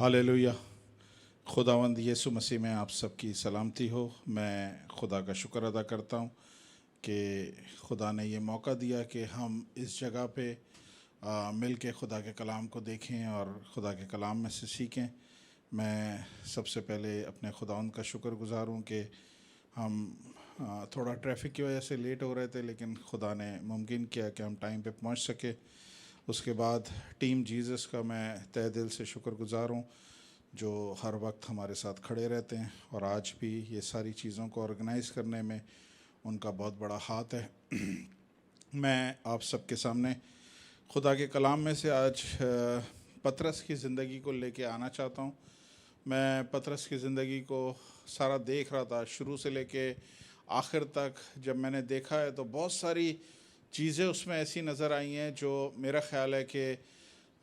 Hallelujah. खुदावंद यीशु मसीह में आप सबकी सलामती हो। मैं खुदा का शुक्र अदा करता हूँ कि खुदा ने ये मौका दिया कि हम इस जगह पे मिल के खुदा के कलाम को देखें और खुदा के कलाम में से सीखें। मैं सबसे पहले अपने खुदावंद का शुक्रगुज़ार हूँ कि हम थोड़ा ट्रैफिक की वजह से लेट हो रहे थे, लेकिन खुदा ने मुमकिन किया कि हम टाइम पे पहुँच सके। उसके बाद टीम जीसस का मैं तहे दिल से शुक्रगुज़ार हूँ जो हर वक्त हमारे साथ खड़े रहते हैं, और आज भी ये सारी चीज़ों को ऑर्गेनाइज़ करने में उनका बहुत बड़ा हाथ है। मैं आप सबके सामने खुदा के कलाम में से आज पतरस की ज़िंदगी को लेके आना चाहता हूँ। मैं पतरस की ज़िंदगी को सारा देख रहा था, शुरू से लेके आखिर तक। जब मैंने देखा है तो बहुत सारी चीज़ें उसमें ऐसी नज़र आई हैं जो मेरा ख़्याल है कि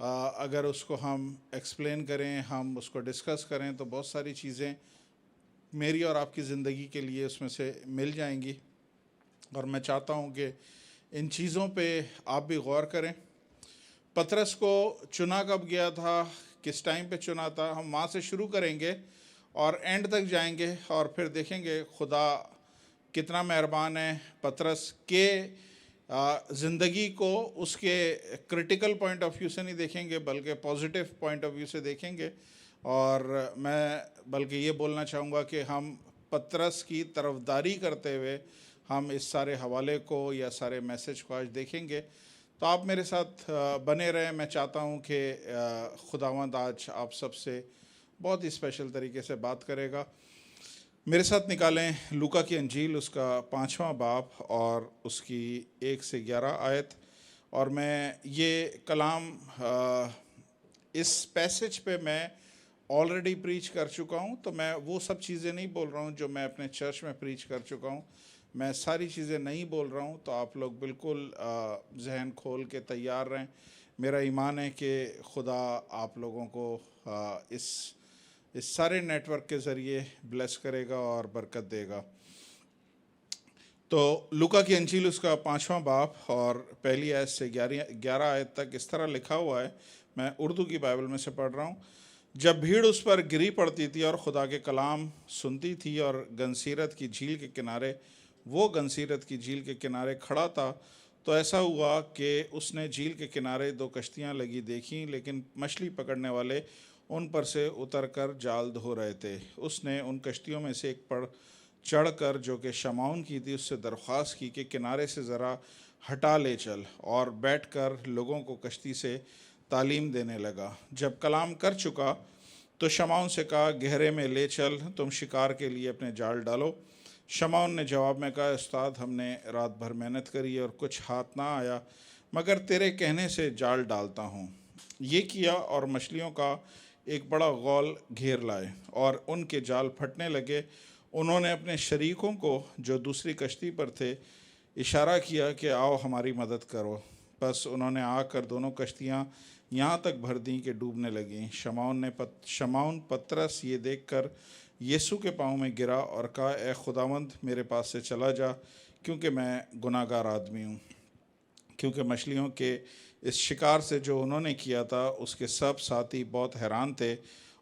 अगर उसको हम एक्सप्लेन करें, हम उसको डिस्कस करें, तो बहुत सारी चीज़ें मेरी और आपकी ज़िंदगी के लिए उसमें से मिल जाएंगी। और मैं चाहता हूँ कि इन चीज़ों पे आप भी गौर करें। पतरस को चुना कब गया था, किस टाइम पे चुना था, हम वहाँ से शुरू करेंगे और एंड तक जाएंगे और फिर देखेंगे खुदा कितना मेहरबान है। पतरस के ज़िंदगी को उसके क्रिटिकल पॉइंट ऑफ व्यू से नहीं देखेंगे, बल्कि पॉजिटिव पॉइंट ऑफ व्यू से देखेंगे। और मैं बल्कि ये बोलना चाहूँगा कि हम पतरस की तरफदारी करते हुए हम इस सारे हवाले को या सारे मैसेज को आज देखेंगे। तो आप मेरे साथ बने रहें। मैं चाहता हूँ कि खुदावंद आज आप सबसे बहुत ही स्पेशल तरीके से बात करेगा। मेरे साथ निकालें लूका की अंजील, उसका 5वां बाब और उसकी 1 से 11 आयत। और मैं ये कलाम इस पैसेज पे मैं ऑलरेडी प्रीच कर चुका हूँ, तो मैं वो सब चीज़ें नहीं बोल रहा हूँ जो मैं अपने चर्च में प्रीच कर चुका हूँ। मैं सारी चीज़ें नहीं बोल रहा हूँ, तो आप लोग बिल्कुल जहन खोल के तैयार रहें। मेरा ईमान है कि खुदा आप लोगों को इस सारे नेटवर्क के ज़रिए ब्लेस करेगा और बरकत देगा। तो लूका की अंजील उसका 5वां बाब और पहली आयत से 11 आयत तक इस तरह लिखा हुआ है। मैं उर्दू की बाइबल में से पढ़ रहा हूँ। जब भीड़ उस पर गिरी पड़ती थी और खुदा के कलाम सुनती थी और गंसीरत की झील के किनारे गंसीरत की झील के किनारे खड़ा था, तो ऐसा हुआ कि उसने झील के किनारे 2 कश्तियाँ लगी देखीं, लेकिन मछली पकड़ने वाले उन पर से उतरकर जाल धो रहे थे। उसने उन कश्तियों में से एक पर चढ़कर, जो कि शमौन की थी, उससे दरख्वास्त की कि किनारे से ज़रा हटा ले चल, और बैठकर लोगों को कश्ती से तालीम देने लगा। जब कलाम कर चुका तो शमौन से कहा, गहरे में ले चल, तुम शिकार के लिए अपने जाल डालो। शमौन ने जवाब में कहा, उस्ताद, हमने रात भर मेहनत करी और कुछ हाथ ना आया, मगर तेरे कहने से जाल डालता हूँ। ये किया और मछलियों का एक बड़ा गौल घेर लाए और उनके जाल फटने लगे। उन्होंने अपने शरीकों को जो दूसरी कश्ती पर थे इशारा किया कि आओ हमारी मदद करो। बस उन्होंने आकर दोनों कश्तियाँ यहाँ तक भर दी कि डूबने लगीं। शमौन पतरस ये देखकर यीशु के पाँव में गिरा और कहा, ए खुदावंद, मेरे पास से चला जा, क्योंकि मैं गुनाहगार आदमी हूँ। क्योंकि मछलियों के इस शिकार से जो उन्होंने किया था उसके सब साथी बहुत हैरान थे,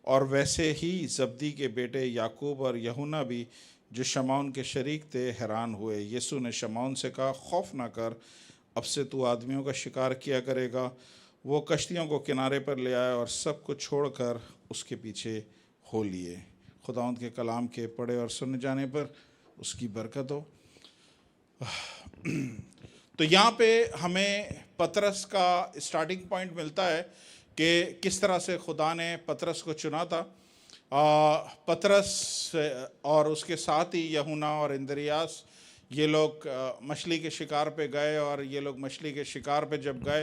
और वैसे ही जब्दी के बेटे याकूब और यूहन्ना भी, जो शमौन के शरीक थे, हैरान हुए। यीशु ने शमौन से कहा, खौफ ना कर, अब से तू आदमियों का शिकार किया करेगा। वो कश्तियों को किनारे पर ले आए और सब कुछ छोड़कर उसके पीछे हो लिए। खुदावंद के कलाम के पढ़े और सुने जाने पर उसकी बरकत हो। तो यहाँ पे हमें पतरस का स्टार्टिंग पॉइंट मिलता है कि किस तरह से खुदा ने पतरस को चुना था। पतरस और उसके साथ ही यूहन्ना और इंद्रियास, ये लोग मछली के शिकार पे गए। और ये लोग मछली के शिकार पे जब गए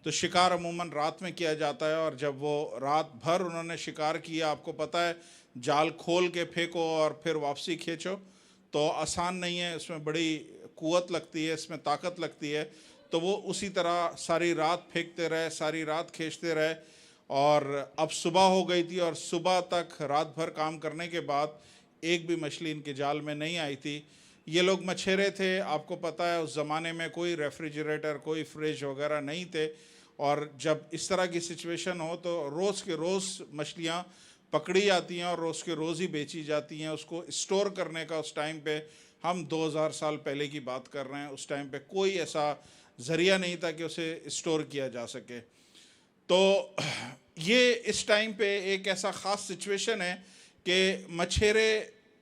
तो शिकार अमूमन रात में किया जाता है, और जब वो रात भर उन्होंने शिकार किया, आपको पता है, जाल खोल के फेंको और फिर वापसी खींचो, तो आसान नहीं है, इसमें बड़ी कुवत लगती है, इसमें ताकत लगती है। तो वो उसी तरह सारी रात फेंकते रहे, सारी रात खींचते रहे, और अब सुबह हो गई थी और सुबह तक रात भर काम करने के बाद एक भी मछली इनके जाल में नहीं आई थी। ये लोग मछेरे थे, आपको पता है उस ज़माने में कोई रेफ्रिजरेटर, कोई फ्रिज वगैरह नहीं थे, और जब इस तरह की सिचुएशन हो तो रोज़ के रोज़ मछलियाँ पकड़ी जाती हैं और रोज़ के रोज़ ही बेची जाती हैं। उसको स्टोर करने का उस टाइम पे, हम 2000 साल पहले की बात कर रहे हैं, उस टाइम पे कोई ऐसा ज़रिया नहीं था कि उसे स्टोर किया जा सके। तो ये इस टाइम पे एक ऐसा ख़ास सिचुएशन है कि मछेरे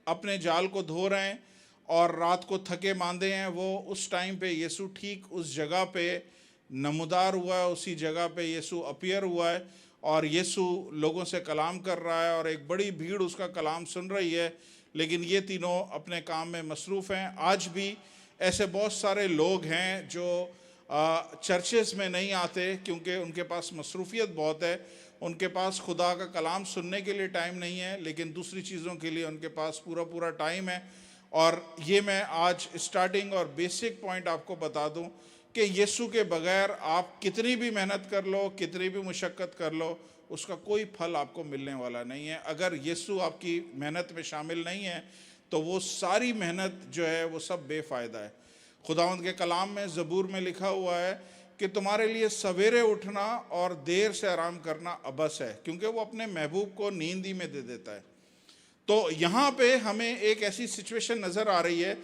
अपने जाल को धो रहे हैं और रात को थके मांदे हैं। वो उस टाइम पे यीशु ठीक उस जगह पे नमूदार हुआ है, उसी जगह पे यीशु अपीयर हुआ है और यीशु लोगों से कलाम कर रहा है और एक बड़ी भीड़ उसका कलाम सुन रही है। लेकिन ये तीनों अपने काम में मसरूफ़ हैं। आज भी ऐसे बहुत सारे लोग हैं जो चर्चेस में नहीं आते क्योंकि उनके पास मसरूफ़ियत बहुत है, उनके पास खुदा का कलाम सुनने के लिए टाइम नहीं है, लेकिन दूसरी चीज़ों के लिए उनके पास पूरा पूरा टाइम है। और ये मैं आज स्टार्टिंग और बेसिक पॉइंट आपको बता दूं कि यीशु के बगैर आप कितनी भी मेहनत कर लो, कितनी भी मुशक्क़त कर लो, उसका कोई फल आपको मिलने वाला नहीं है। अगर यीशु आपकी मेहनत में शामिल नहीं है तो वो सारी मेहनत जो है वो सब बेफ़ायदा है। खुदावंद के कलाम में, ज़बूर में लिखा हुआ है कि तुम्हारे लिए सवेरे उठना और देर से आराम करना अबस है, क्योंकि वो अपने महबूब को नींद ही में दे देता है। तो यहाँ पे हमें एक ऐसी सिचुएशन नज़र आ रही है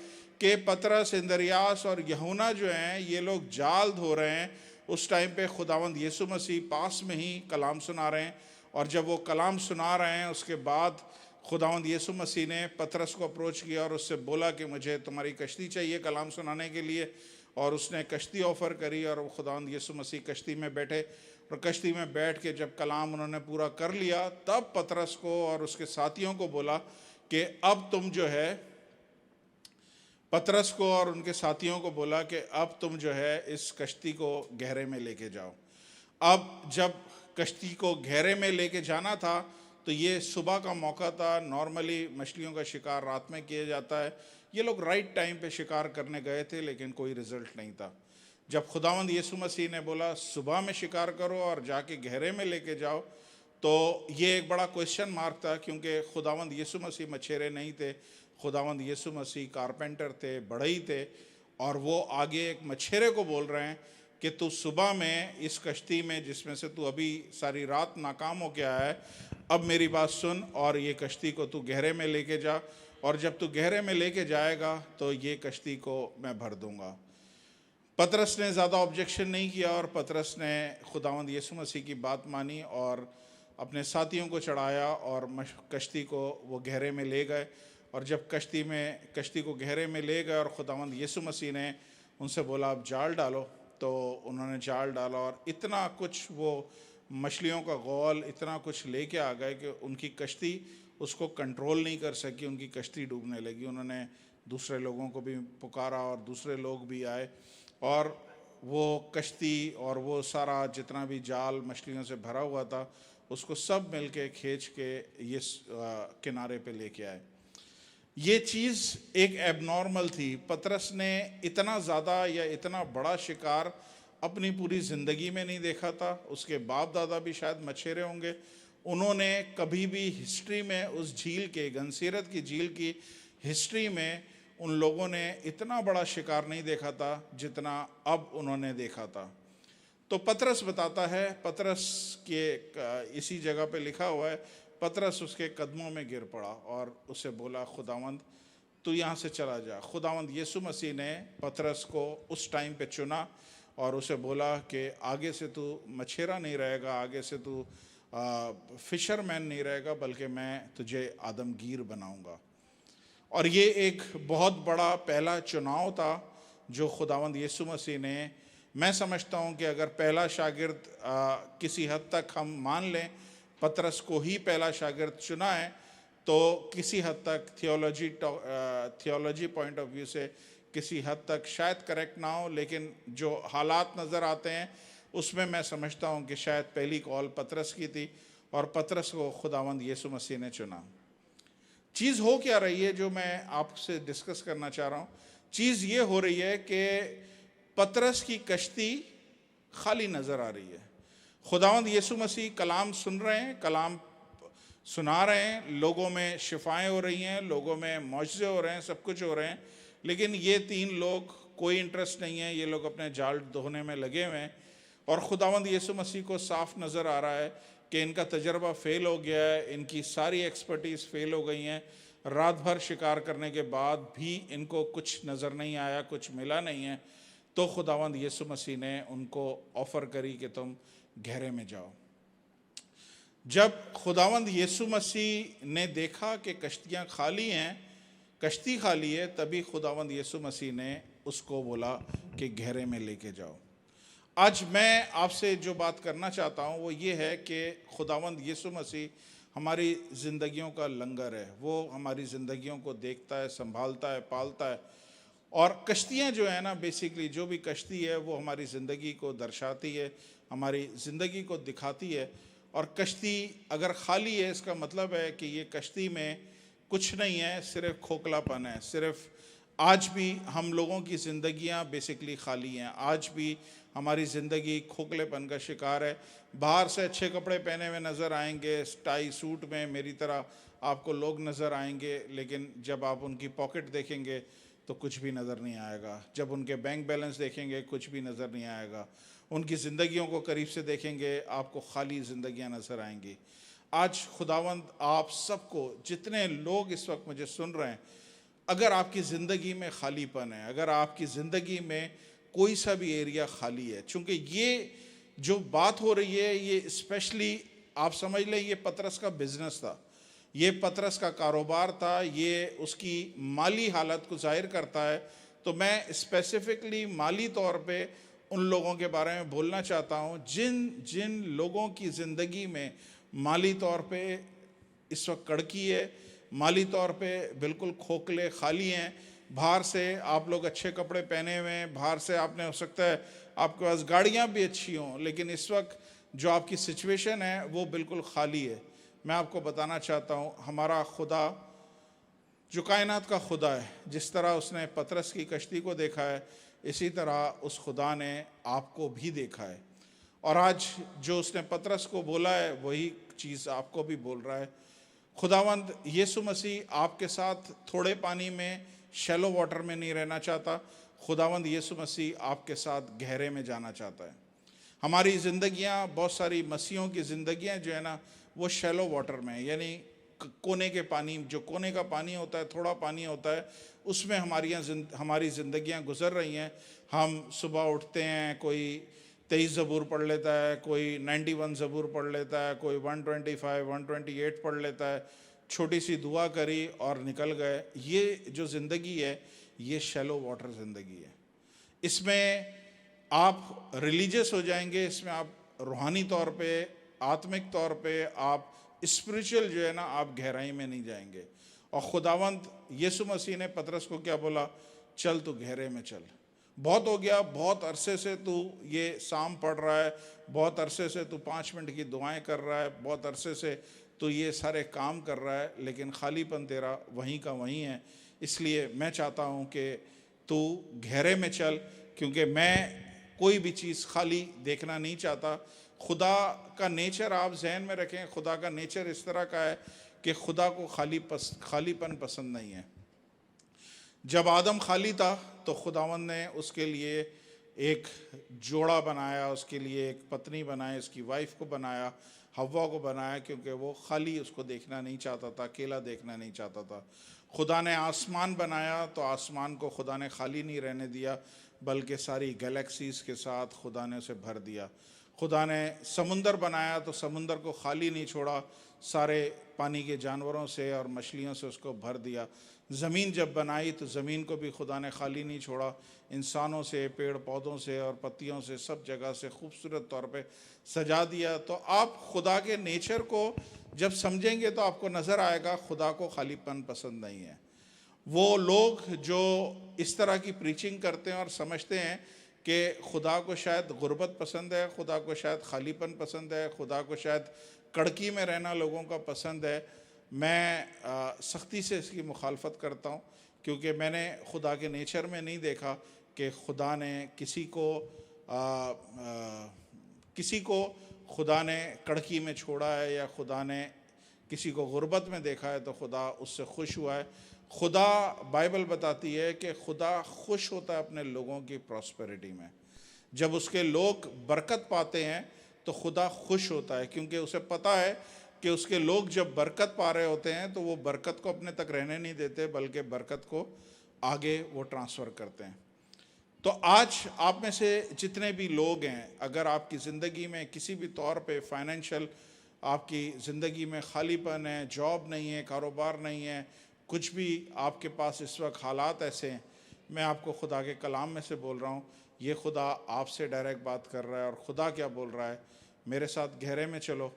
कि पतरस, इंद्रियास और यूहन्ना जो हैं, ये लोग जाल धो रहे हैं। उस टाइम पे खुदावंद यीशु मसीह पास में ही कलाम सुना रहे हैं और जब वो कलाम सुना रहे हैं उसके बाद खुदावंद यीशु मसीह ने पतरस को अप्रोच किया और उससे बोला कि मुझे तुम्हारी कश्ती चाहिए कलाम सुनाने के लिए। और उसने कश्ती ऑफ़र करी और खुदावंद यीशु मसीह कश्ती में बैठे और कश्ती में बैठ के जब कलाम उन्होंने पूरा कर लिया तब पतरस को और उसके साथियों को बोला कि अब तुम जो है, पतरस को और उनके साथियों को बोला कि अब तुम जो है इस कश्ती को गहरे में लेके जाओ। अब जब कश्ती को गहरे में लेके जाना था तो ये सुबह का मौका था। नॉर्मली मछलियों का शिकार रात में किया जाता है। ये लोग राइट टाइम पे शिकार करने गए थे लेकिन कोई रिजल्ट नहीं था। जब खुदावंद यीशु मसीह ने बोला सुबह में शिकार करो और जाके गहरे में लेके जाओ, तो ये एक बड़ा क्वेश्चन मार्क था, क्योंकि खुदावंद यीशु मसीह मछेरे नहीं थे, खुदावंद यीशु मसीह कारपेंटर थे, बढ़ई थे। और वो आगे एक मछेरे को बोल रहे हैं कि तू सुबह में इस कश्ती में जिसमें से तू अभी सारी रात नाकाम हो के आया है, अब मेरी बात सुन और ये कश्ती को तू गहरे में लेके जा, और जब तू गहरे में लेके जाएगा तो ये कश्ती को मैं भर दूंगा। पतरस ने ज़्यादा ऑब्जेक्शन नहीं किया और पतरस ने खुदावंद यीशु मसीह की बात मानी और अपने साथियों को चढ़ाया और कश्ती को वो गहरे में ले गए। और जब कश्ती को गहरे में ले गए और खुदावंद यीशु मसीह ने उनसे बोला अब जाल डालो, तो उन्होंने जाल डाला और इतना कुछ वो मछलियों का गौल इतना कुछ लेके आ गए कि उनकी कश्ती उसको कंट्रोल नहीं कर सकी, उनकी कश्ती डूबने लगी। उन्होंने दूसरे लोगों को भी पुकारा और दूसरे लोग भी आए और वो कश्ती और वो सारा जितना भी जाल मछलियों से भरा हुआ था उसको सब मिलके खींच के ये किनारे पे लेके आए। ये चीज़ एक एबनॉर्मल थी। पतरस ने इतना ज़्यादा या इतना बड़ा शिकार अपनी पूरी ज़िंदगी में नहीं देखा था। उसके बाप दादा भी शायद मछेरे होंगे, उन्होंने कभी भी हिस्ट्री में उस झील के, गनसीरत की झील की हिस्ट्री में उन लोगों ने इतना बड़ा शिकार नहीं देखा था जितना अब उन्होंने देखा था। तो पतरस बताता है, पतरस के इसी जगह पे लिखा हुआ है, पतरस उसके कदमों में गिर पड़ा और उसे बोला खुदावंद तू यहाँ से चला जा। खुदावंद यीशु मसीह ने पतरस को उस टाइम पे चुना और उसे बोला कि आगे से तू मछेरा नहीं रहेगा, आगे से तू फिशरमैन नहीं रहेगा, बल्कि मैं तुझे आदमगीर बनाऊंगा। और ये एक बहुत बड़ा पहला चुनाव था जो खुदावंद यीशु मसीह ने, मैं समझता हूँ कि अगर पहला शागिर्द किसी हद तक हम मान लें पतरस को ही पहला शागिर्द चुना है, तो किसी हद तक थियोलॉजी पॉइंट ऑफ व्यू से किसी हद तक शायद करेक्ट ना हो, लेकिन जो हालात नज़र आते हैं उसमें मैं समझता हूँ कि शायद पहली कॉल पतरस की थी और पतरस को खुदावंद यीशु मसीह ने चुना। चीज़ हो क्या रही है जो मैं आपसे डिस्कस करना चाह रहा हूँ? चीज़ ये हो रही है कि पतरस की कश्ती खाली नज़र आ रही है। खुदावंद यीशु मसीह कलाम सुन रहे हैं, कलाम सुना रहे हैं, लोगों में शिफाएं हो रही हैं, लोगों में मौजज़े हो रहे हैं, सब कुछ हो रहे हैं, लेकिन ये तीन लोग कोई इंटरेस्ट नहीं है, ये लोग अपने जाल धोने में लगे हुए हैं। और खुदावंद यीशु मसीह को साफ नज़र आ रहा है कि इनका तजर्बा फेल हो गया है, इनकी सारी एक्सपर्टीज़ फेल हो गई हैं। रात भर शिकार करने के बाद भी इनको कुछ नज़र नहीं आया, कुछ मिला नहीं है। तो खुदावंद यीशु मसीह ने उनको ऑफ़र करी कि तुम गहरे में जाओ। जब खुदावंद यीशु मसीह ने देखा कि कश्तियाँ खाली हैं, कश्ती खाली है, तभी खुदावंद यीशु मसीह ने उसको बोला कि गहरे में लेके जाओ। आज मैं आपसे जो बात करना चाहता हूँ वो ये है कि खुदावंद यीशु मसीह हमारी ज़िंदगियों का लंगर है। वो हमारी ज़िंदगियों को देखता है, संभालता है, पालता है। और कश्तियाँ जो है ना, बेसिकली जो भी कश्ती है वो हमारी ज़िंदगी को दर्शाती है, हमारी ज़िंदगी को दिखाती है। और कश्ती अगर खाली है, इसका मतलब है कि ये कश्ती में कुछ नहीं है, सिर्फ खोखलापन है। सिर्फ आज भी हम लोगों की ज़िंदगियाँ बेसिकली खाली हैं। आज भी हमारी ज़िंदगी खोखलेपन का शिकार है। बाहर से अच्छे कपड़े पहने हुए नज़र आएंगे, टाई सूट में मेरी तरह आपको लोग नज़र आएंगे, लेकिन जब आप उनकी पॉकेट देखेंगे तो कुछ भी नज़र नहीं आएगा। जब उनके बैंक बैलेंस देखेंगे कुछ भी नज़र नहीं आएगा। उनकी ज़िंदगियों को करीब से देखेंगे, आपको खाली ज़िंदगियाँ नज़र आएंगी। आज खुदावंद आप सबको, जितने लोग इस वक्त मुझे सुन रहे हैं, अगर आपकी ज़िंदगी में खालीपन है, अगर आपकी ज़िंदगी में कोई सा भी एरिया खाली है, चूँकि ये जो बात हो रही है ये स्पेशली आप समझ लें ये पतरस का बिजनेस था, ये पतरस का कारोबार था, ये उसकी माली हालत को जाहिर करता है। तो मैं स्पेसिफिकली माली तौर पे उन लोगों के बारे में बोलना चाहता हूँ जिन जिन लोगों की ज़िंदगी में माली तौर पे इस वक्त कड़की है, माली तौर पे बिल्कुल खोखले खाली हैं। बाहर से आप लोग अच्छे कपड़े पहने हुए हैं, बाहर से आपने हो सकता है आपके पास गाड़ियाँ भी अच्छी हों, लेकिन इस वक्त जो आपकी सिचुएशन है वो बिल्कुल खाली है। मैं आपको बताना चाहता हूँ, हमारा खुदा जो कायनात का खुदा है, जिस तरह उसने पतरस की कश्ती को देखा है, इसी तरह उस खुदा ने आपको भी देखा है। और आज जो उसने पतरस को बोला है वही चीज़ आपको भी बोल रहा है। खुदावंद यीशु मसीह आपके साथ थोड़े पानी में, शैलो वाटर में नहीं रहना चाहता। खुदावंद यीशु मसीह आपके साथ गहरे में जाना चाहता है। हमारी ज़िंदगियाँ, बहुत सारी मसीहों की ज़िंदगियाँ जो है ना, वो शैलो वाटर में, यानी कोने के पानी, जो कोने का पानी होता है, थोड़ा पानी होता है, उसमें हमारी ज़िंदगियाँ गुजर रही हैं। हम सुबह उठते हैं, कोई 23 ज़बूर पढ़ लेता है, कोई 91 ज़बूर पढ़ लेता है, कोई 125 128 पढ़ लेता है, छोटी सी दुआ करी और निकल गए। ये जो ज़िंदगी है ये शैलो वाटर ज़िंदगी है। इसमें आप रिलीजियस हो जाएंगे, इसमें आप रूहानी तौर पे, आत्मिक तौर पे, आप स्पिरिचुअल जो है ना, आप गहराई में नहीं जाएंगे। और खुदावंद यीशु मसीह ने पतरस को क्या बोला? चल तू गहरे में चल। बहुत हो गया, बहुत अरसे से तू ये साम पढ़ रहा है, बहुत अरसे से तू 5 मिनट की दुआएं कर रहा है, बहुत अरसे से तू ये सारे काम कर रहा है, लेकिन खालीपन तेरा वहीं का वहीं है। इसलिए मैं चाहता हूँ कि तू गहरे में चल, क्योंकि मैं कोई भी चीज़ खाली देखना नहीं चाहता। खुदा का नेचर आप जहन में रखें, खुदा का नेचर इस तरह का है कि खुदा को खालीपन पसंद नहीं है। जब आदम खाली था तो खुदावंद ने उसके लिए एक जोड़ा बनाया, उसके लिए एक पत्नी बनाई, उसकी वाइफ को बनाया, हव्वा को बनाया, क्योंकि वो खाली उसको देखना नहीं चाहता था, अकेला देखना नहीं चाहता था। खुदा ने आसमान बनाया तो आसमान को खुदा ने खाली नहीं रहने दिया, बल्कि सारी गैलेक्सीज़ के साथ खुदा ने उसे भर दिया। खुदा ने समुंदर बनाया तो समुंदर को खाली नहीं छोड़ा, सारे पानी के जानवरों से और मछलियों से उसको भर दिया। ज़मीन जब बनाई तो ज़मीन को भी खुदा ने खाली नहीं छोड़ा, इंसानों से, पेड़ पौधों से और पत्तियों से, सब जगह से खूबसूरत तौर पे सजा दिया। तो आप खुदा के नेचर को जब समझेंगे तो आपको नज़र आएगा खुदा को खालीपन पसंद नहीं है। वो लोग जो इस तरह की प्रीचिंग करते हैं और समझते हैं कि खुदा को शायद गुर्बत पसंद है, खुदा को शायद खालीपन पसंद है, खुदा को शायद कड़की में रहना लोगों का पसंद है, मैं सख्ती से इसकी मुखालफत करता हूँ। क्योंकि मैंने खुदा के नेचर में नहीं देखा कि खुदा ने किसी को खुदा ने कड़की में छोड़ा है, या खुदा ने किसी को गुर्बत में देखा है तो खुदा उससे खुश हुआ है। खुदा, बाइबल बताती है कि खुदा खुश होता है अपने लोगों की प्रॉस्पेरिटी में। जब उसके लोग बरकत पाते हैं तो खुदा खुश होता है, क्योंकि उसे पता है कि उसके लोग जब बरकत पा रहे होते हैं तो वो बरकत को अपने तक रहने नहीं देते, बल्कि बरकत को आगे वो ट्रांसफ़र करते हैं। तो आज आप में से जितने भी लोग हैं, अगर आपकी ज़िंदगी में किसी भी तौर पे फाइनेंशियल आपकी ज़िंदगी में खालीपन है, जॉब नहीं है, कारोबार नहीं है, कुछ भी आपके पास इस वक्त हालात ऐसे हैं, मैं आपको खुदा के कलाम में से बोल रहा हूँ, ये खुदा आपसे डायरेक्ट बात कर रहा है। और खुदा क्या बोल रहा है, मेरे साथ गहरे में चलो,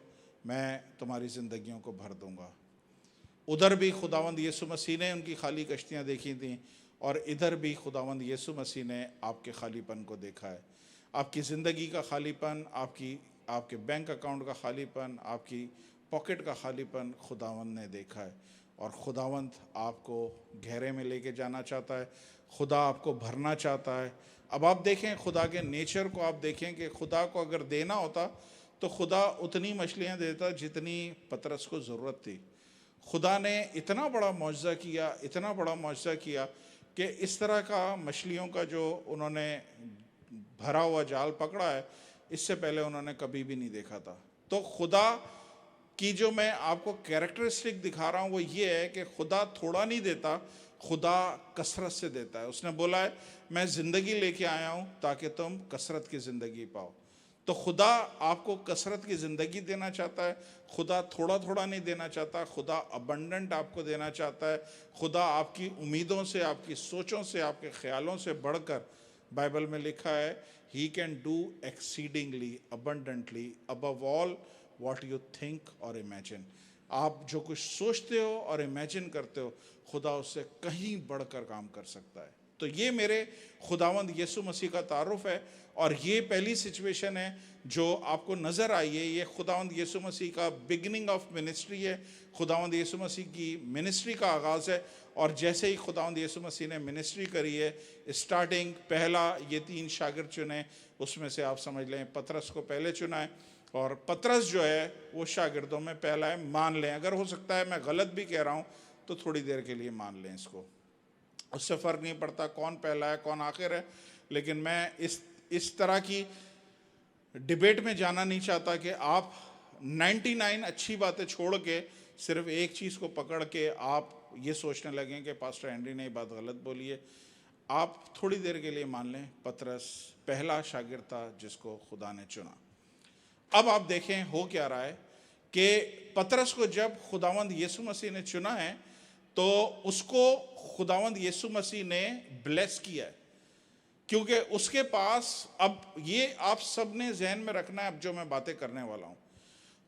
मैं तुम्हारी ज़िंदगियों को भर दूँगा। उधर भी खुदावंद यीशु मसीह ने उनकी खाली कश्तियाँ देखी थीं, और इधर भी खुदावंद यीशु मसीह ने आपके खालीपन को देखा है। आपकी ज़िंदगी का खालीपन, आपके बैंक अकाउंट का खालीपन, आपकी पॉकेट का खालीपन खुदावंद ने देखा है, और खुदावंद आपको गहरे में लेके जाना चाहता है। खुदा आपको भरना चाहता है। अब आप देखें खुदा के नेचर को, आप देखें कि खुदा को अगर देना होता तो खुदा उतनी मछलियाँ देता जितनी पतरस को ज़रूरत थी। खुदा ने इतना बड़ा मौजज़ा किया, इतना बड़ा मौजज़ा किया कि इस तरह का मछलियों का जो उन्होंने भरा हुआ जाल पकड़ा है, इससे पहले उन्होंने कभी भी नहीं देखा था। तो खुदा की जो मैं आपको कैरेक्टरिस्टिक दिखा रहा हूँ वो ये है कि खुदा थोड़ा नहीं देता, खुदा कसरत से देता है। उसने बोला है मैं ज़िंदगी लेके आया हूँ ताकि तुम कसरत की ज़िंदगी पाओ। तो खुदा आपको कसरत की ज़िंदगी देना चाहता है। खुदा थोड़ा थोड़ा नहीं देना चाहता, खुदा अबंडेंट आपको देना चाहता है। खुदा आपकी उम्मीदों से, आपकी सोचों से, आपके ख्यालों से बढ़कर, बाइबल में लिखा है, he can do exceedingly abundantly above all what you think और इमेजिन। आप जो कुछ सोचते हो और इमेजिन करते हो, खुदा उससे कहीं बढ़कर काम कर सकता है। तो ये मेरे खुदावंद यीशु मसीह का तारुफ है, और ये पहली सिचुएशन है जो आपको नज़र आई है। ये खुदावंद यीशु मसीह का बिगिनिंग ऑफ मिनिस्ट्री है, खुदावंद यीशु मसीह की मिनिस्ट्री का आगाज़ है। और जैसे ही खुदावंद यीशु मसीह ने मिनिस्ट्री करी है, स्टार्टिंग पहला ये 3 शागिर्द चुने, उसमें से आप समझ लें पतरस को पहले चुना है, और पतरस जो है वो शागिर्दों में पहला है। मान लें, अगर हो सकता है मैं गलत भी कह रहा हूँ तो थोड़ी देर के लिए मान लें इसको, उससे फ़र्क नहीं पड़ता कौन पहला है कौन आखिर है। लेकिन मैं इस तरह की डिबेट में जाना नहीं चाहता कि आप 99 अच्छी बातें छोड़ के सिर्फ एक चीज़ को पकड़ के आप ये सोचने लगें कि पास्टर हेनरी ने ये बात गलत बोली है। आप थोड़ी देर के लिए मान लें पतरस पहला शागिर्द था जिसको खुदा ने चुना। अब आप देखें हो क्या रहा है कि पतरस को जब खुदावंद यीशु मसीह ने चुना है तो उसको खुदावंद यीशु मसीह ने ब्लेस किया है, क्योंकि उसके पास, अब ये आप सब ने जहन में रखना है अब जो मैं बातें करने वाला हूँ,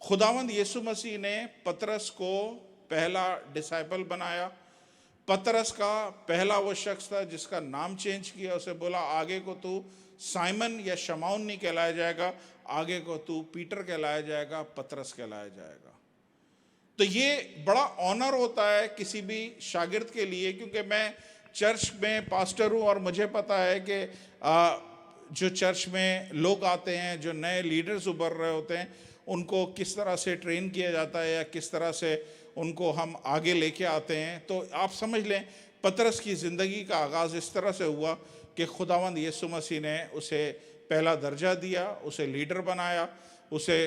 खुदावंद यीशु मसीह ने पतरस को पहला डिसाइपल बनाया। पतरस का पहला वो शख्स था जिसका नाम चेंज किया, उसे बोला आगे को तू साइमन या शमाउन नहीं कहलाया जाएगा, आगे को तू पीटर कहलाया जाएगा, पतरस कहलाया जाएगा। तो ये बड़ा ऑनर होता है किसी भी शागिर्द के लिए, क्योंकि मैं चर्च में पास्टर हूँ और मुझे पता है कि जो चर्च में लोग आते हैं, जो नए लीडर्स उभर रहे होते हैं, उनको किस तरह से ट्रेन किया जाता है या किस तरह से उनको हम आगे लेके आते हैं। तो आप समझ लें पतरस की ज़िंदगी का आगाज़ इस तरह से हुआ कि खुदावंद यीशु मसीह ने उसे पहला दर्जा दिया, उसे लीडर बनाया, उसे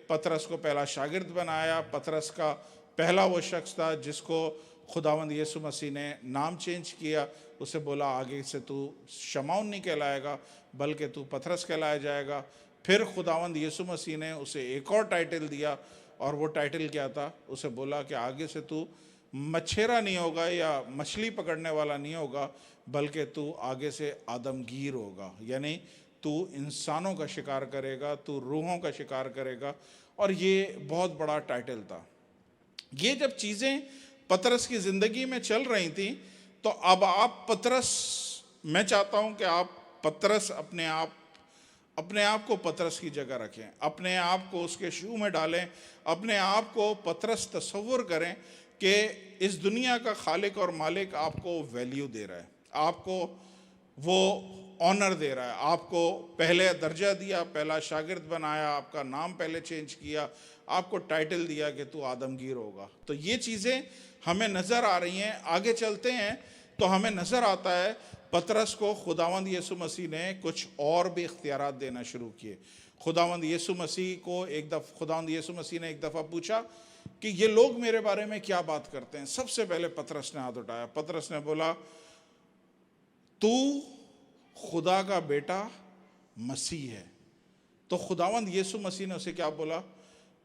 पतरस को पहला शागिर्द बनाया। पतरस का पहला वो शख्स था जिसको खुदावंद यीशु मसीह ने नाम चेंज किया, उसे बोला आगे से तू शमाउन नहीं कहलाएगा बल्कि तू पतरस कहलाया जाएगा। फिर खुदावंद यीशु मसीह ने उसे एक और टाइटल दिया, और वो टाइटल क्या था, उसे बोला कि आगे से तू मच्छेरा नहीं होगा या मछली पकड़ने वाला नहीं होगा, बल्कि तू आगे से आदमगीर होगा, यानी तू इंसानों का शिकार करेगा, तू रूहों का शिकार करेगा। और ये बहुत बड़ा टाइटल था। ये जब चीज़ें पतरस की ज़िंदगी में चल रही थी, तो अब आप पतरस, मैं चाहता हूँ कि आप पतरस अपने आप को पतरस की जगह रखें, अपने आप को उसके शू में डालें, अपने आप को पतरस तस्वुर करें कि इस दुनिया का खालिक और मालिक आपको वैल्यू दे रहा है, आपको वो ऑनर दे रहा है, आपको पहले दर्जा दिया, पहला शागिर्द बनाया, आपका नाम पहले चेंज किया, आपको टाइटल दिया कि तू आदमगीर होगा। तो ये चीज़ें हमें नज़र आ रही हैं। आगे चलते हैं तो हमें नज़र आता है पतरस को खुदावंद यीशु मसीह ने कुछ और भी इख्तियारात देना शुरू किए। खुदावंद यीशु मसीह ने एक दफ़ा पूछा कि ये लोग मेरे बारे में क्या बात करते हैं। सबसे पहले पतरस ने हाथ उठाया। पतरस ने बोला, तू खुदा का बेटा मसीह है। तो खुदावंद यीशु मसीह ने उसे क्या बोला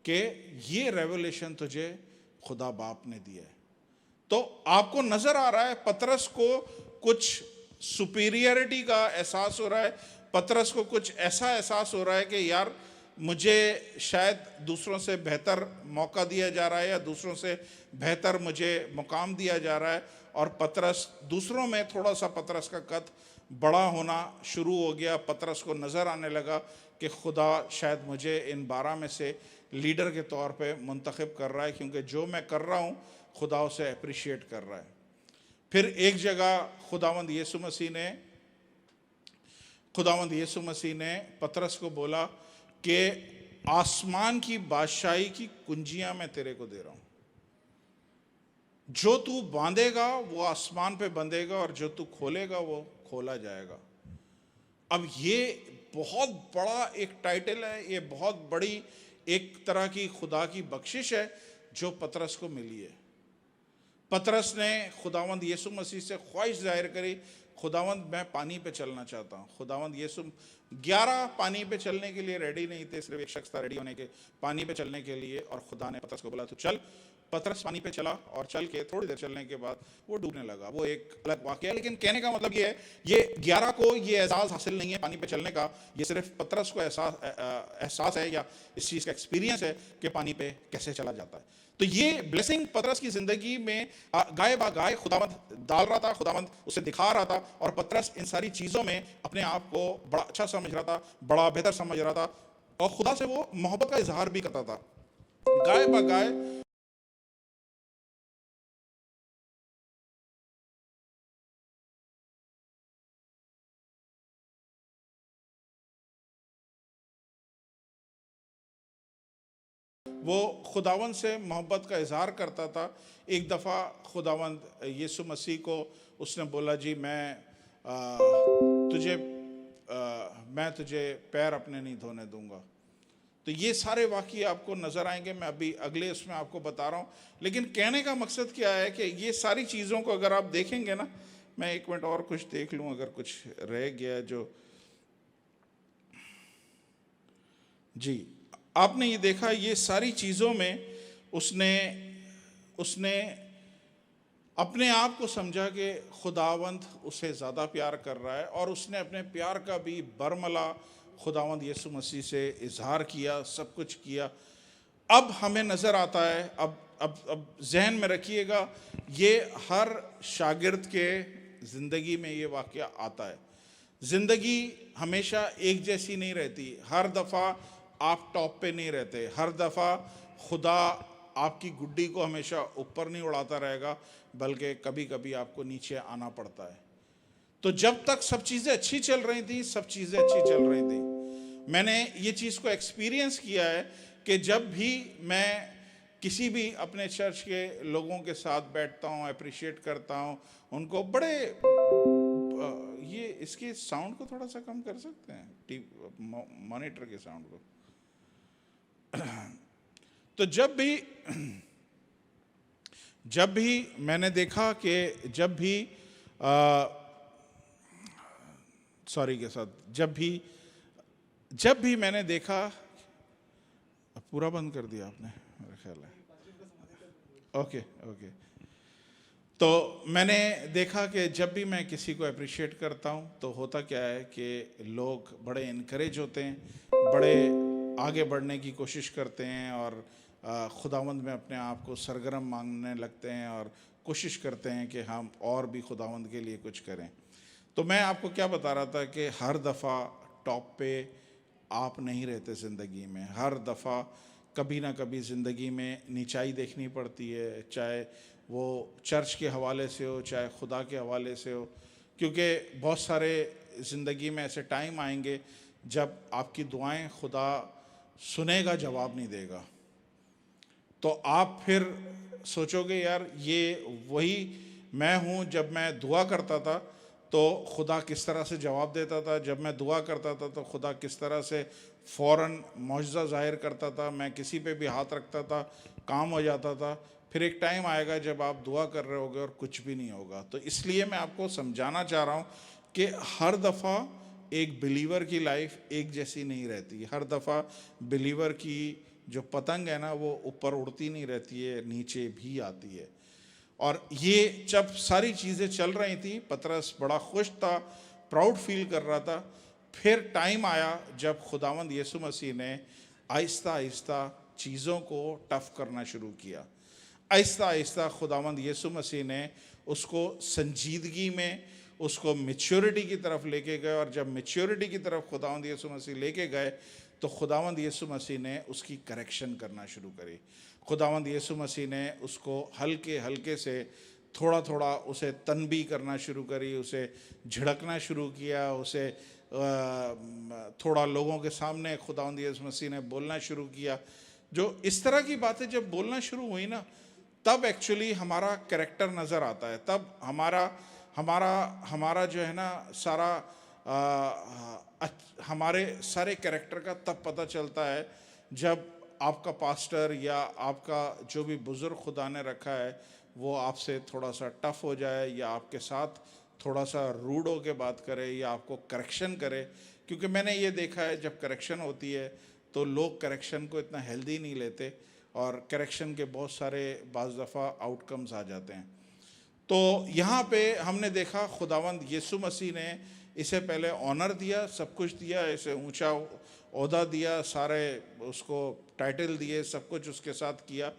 कि ये रेवलेशन तुझे खुदा बाप ने दिया है। तो आपको नजर आ रहा है पतरस को कुछ सुपीरियरिटी का एहसास हो रहा है। पतरस को कुछ ऐसा एहसास हो रहा है कि यार मुझे शायद दूसरों से बेहतर मौका दिया जा रहा है या दूसरों से बेहतर मुझे मुकाम दिया जा रहा है। और पतरस दूसरों में थोड़ा सा पतरस का कद बड़ा होना शुरू हो गया। पतरस को नज़र आने लगा कि खुदा शायद मुझे इन 12 में से लीडर के तौर पे मुंतखब कर रहा है, क्योंकि जो मैं कर रहा हूँ खुदा उसे अप्रिशिएट कर रहा है। फिर एक जगह खुदावंद यीशु मसीह ने पतरस को बोला कि आसमान की बादशाही की कुंजियां मैं तेरे को दे रहा हूं। जो तू बांधेगा वो आसमान पे बंधेगा और जो तू खोलेगा वो खोला जाएगा। अब ये बहुत बड़ा एक टाइटल है, ये बहुत बड़ी एक तरह की खुदा की बख्शिश है जो पतरस को मिली है। पतरस ने खुदावंद यीशु मसीह से ख्वाहिश जाहिर करी, खुदावंद मैं पानी पे चलना चाहता हूँ। खुदावंद यीशु 11 पानी पे चलने के लिए रेडी नहीं थे, सिर्फ एक शख्स था रेडी होने के पानी पे चलने के लिए। और खुदा ने पतरस को बोला तू चल। पतरस पानी पे चला और चल के थोड़ी देर चलने के बाद वो डूबने लगा। वो एक अलग वाकया है, लेकिन कहने का मतलब ये है, ये 11 को ये एहसास हासिल नहीं है पानी पे चलने का, ये सिर्फ पतरस को एहसास है या इस चीज़ का एक्सपीरियंस है कि पानी पे कैसे चला जाता है। तो ये ब्लेसिंग पतरस की जिंदगी में गाय बा गाय खुदावंद डाल रहा था, खुदावंद उसे दिखा रहा था। और पतरस इन सारी चीज़ों में अपने आप को बड़ा अच्छा समझ रहा था, बड़ा बेहतर समझ रहा था और खुदा से वो मोहब्बत का इजहार भी करता था। गाय बा गाय वो खुदावंद से मोहब्बत का इजहार करता था। एक दफ़ा खुदावंद यीशु मसीह को उसने बोला, जी मैं तुझे पैर अपने नहीं धोने दूंगा। तो ये सारे वाक़ये आपको नज़र आएंगे, मैं अभी अगले उसमें आपको बता रहा हूँ। लेकिन कहने का मकसद क्या है कि ये सारी चीज़ों को अगर आप देखेंगे ना, मैं एक मिनट और कुछ देख लूँ अगर कुछ रह गया जो। जी, आपने ये देखा, ये सारी चीज़ों में उसने अपने आप को समझा कि खुदावंद उसे ज़्यादा प्यार कर रहा है और उसने अपने प्यार का भी बरमला खुदावंद यीशु मसीह से इजहार किया, सब कुछ किया। अब हमें नज़र आता है, अब जहन में रखिएगा, ये हर शागिर्द के ज़िंदगी में ये वाक़या आता है। ज़िंदगी हमेशा एक जैसी नहीं रहती, हर दफ़ा आप टॉप पे नहीं रहते, हर दफ़ा खुदा आपकी गुड्डी को हमेशा ऊपर नहीं उड़ाता रहेगा, बल्कि कभी कभी आपको नीचे आना पड़ता है। तो जब तक सब चीज़ें अच्छी चल रही थी, सब चीज़ें अच्छी चल रही थी, मैंने ये चीज़ को एक्सपीरियंस किया है कि जब भी मैं किसी भी अपने चर्च के लोगों के साथ बैठता हूँ, अप्रिशिएट करता हूँ उनको, बड़े ये इसके साउंड को थोड़ा सा कम कर सकते हैं, मॉनिटर के साउंड को। तो जब भी मैंने देखा कि जब भी मैंने देखा, पूरा बंद कर दिया आपने मेरा ख्याल है। ओके। तो मैंने देखा कि जब भी मैं किसी को अप्रिशिएट करता हूँ तो होता क्या है कि लोग बड़े इनकरेज होते हैं, बड़े आगे बढ़ने की कोशिश करते हैं और खुदावंद में अपने आप को सरगर्म मांगने लगते हैं और कोशिश करते हैं कि हम और भी खुदावंद के लिए कुछ करें। तो मैं आपको क्या बता रहा था कि हर दफ़ा टॉप पे आप नहीं रहते ज़िंदगी में, हर दफ़ा कभी ना कभी ज़िंदगी में नीचाई देखनी पड़ती है, चाहे वो चर्च के हवाले से हो, चाहे खुदा के हवाले से हो, क्योंकि बहुत सारे ज़िंदगी में ऐसे टाइम आएंगे जब आपकी दुआएं खुदा सुनेगा, जवाब नहीं देगा। तो आप फिर सोचोगे यार ये वही मैं हूँ जब मैं दुआ करता था, तो खुदा किस तरह से जवाब देता था। जब मैं दुआ करता था तो खुदा किस तरह से फ़ौरन मौजज़ा ज़ाहिर करता था। मैं किसी पे भी हाथ रखता था, काम हो जाता था। फिर एक टाइम आएगा जब आप दुआ कर रहे होगे और कुछ भी नहीं होगा। तो इसलिए मैं आपको समझाना चाह रहा हूँ कि हर दफ़ा एक बिलीवर की लाइफ एक जैसी नहीं रहती। हर दफ़ा बिलीवर की जो पतंग है ना, वो ऊपर उड़ती नहीं रहती है, नीचे भी आती है। और ये जब सारी चीज़ें चल रही थी, पतरस बड़ा खुश था, प्राउड फील कर रहा था। फिर टाइम आया जब खुदावंद यीशु मसीह ने आहिस्ता आहिस्ता चीज़ों को टफ करना शुरू किया। आहिस्ता आहिस्ता खुदावंद यीशु मसीह ने उसको संजीदगी में, उसको मैच्योरिटी की तरफ लेके गए। और जब मैच्योरिटी की तरफ खुदावंद यीशु मसीह लेके गए तो खुदावंद यीशु मसीह ने उसकी करेक्शन करना शुरू करी। खुदावंद यीशु मसीह ने उसको हल्के हल्के से थोड़ा थोड़ा उसे तनबी करना शुरू करी, उसे झिड़कना शुरू किया, उसे थोड़ा लोगों के सामने खुदावंद यीशु मसीह ने बोलना शुरू किया। जो इस तरह की बातें जब बोलना शुरू हुई ना, तब एक्चुअली हमारा कैरेक्टर नज़र आता है। तब हमारा हमारा हमारा जो है ना सारा हमारे सारे कैरेक्टर का तब पता चलता है जब आपका पास्टर या आपका जो भी बुज़ुर्ग खुदा ने रखा है वो आपसे थोड़ा सा टफ हो जाए, या आपके साथ थोड़ा सा रूड हो के बात करे, या आपको करेक्शन करे। क्योंकि मैंने ये देखा है जब करेक्शन होती है तो लोग करेक्शन को इतना हेल्दी नहीं लेते, और करेक्शन के बहुत सारे बाज़ दफ़ा आउटकम्स आ जाते हैं। तो यहाँ पे हमने देखा खुदावंद यीशु मसीह ने इसे पहले ऑनर दिया, सब कुछ दिया, इसे ऊंचा ओहदा दिया, सारे उसको टाइटल दिए, सब कुछ उसके साथ किया।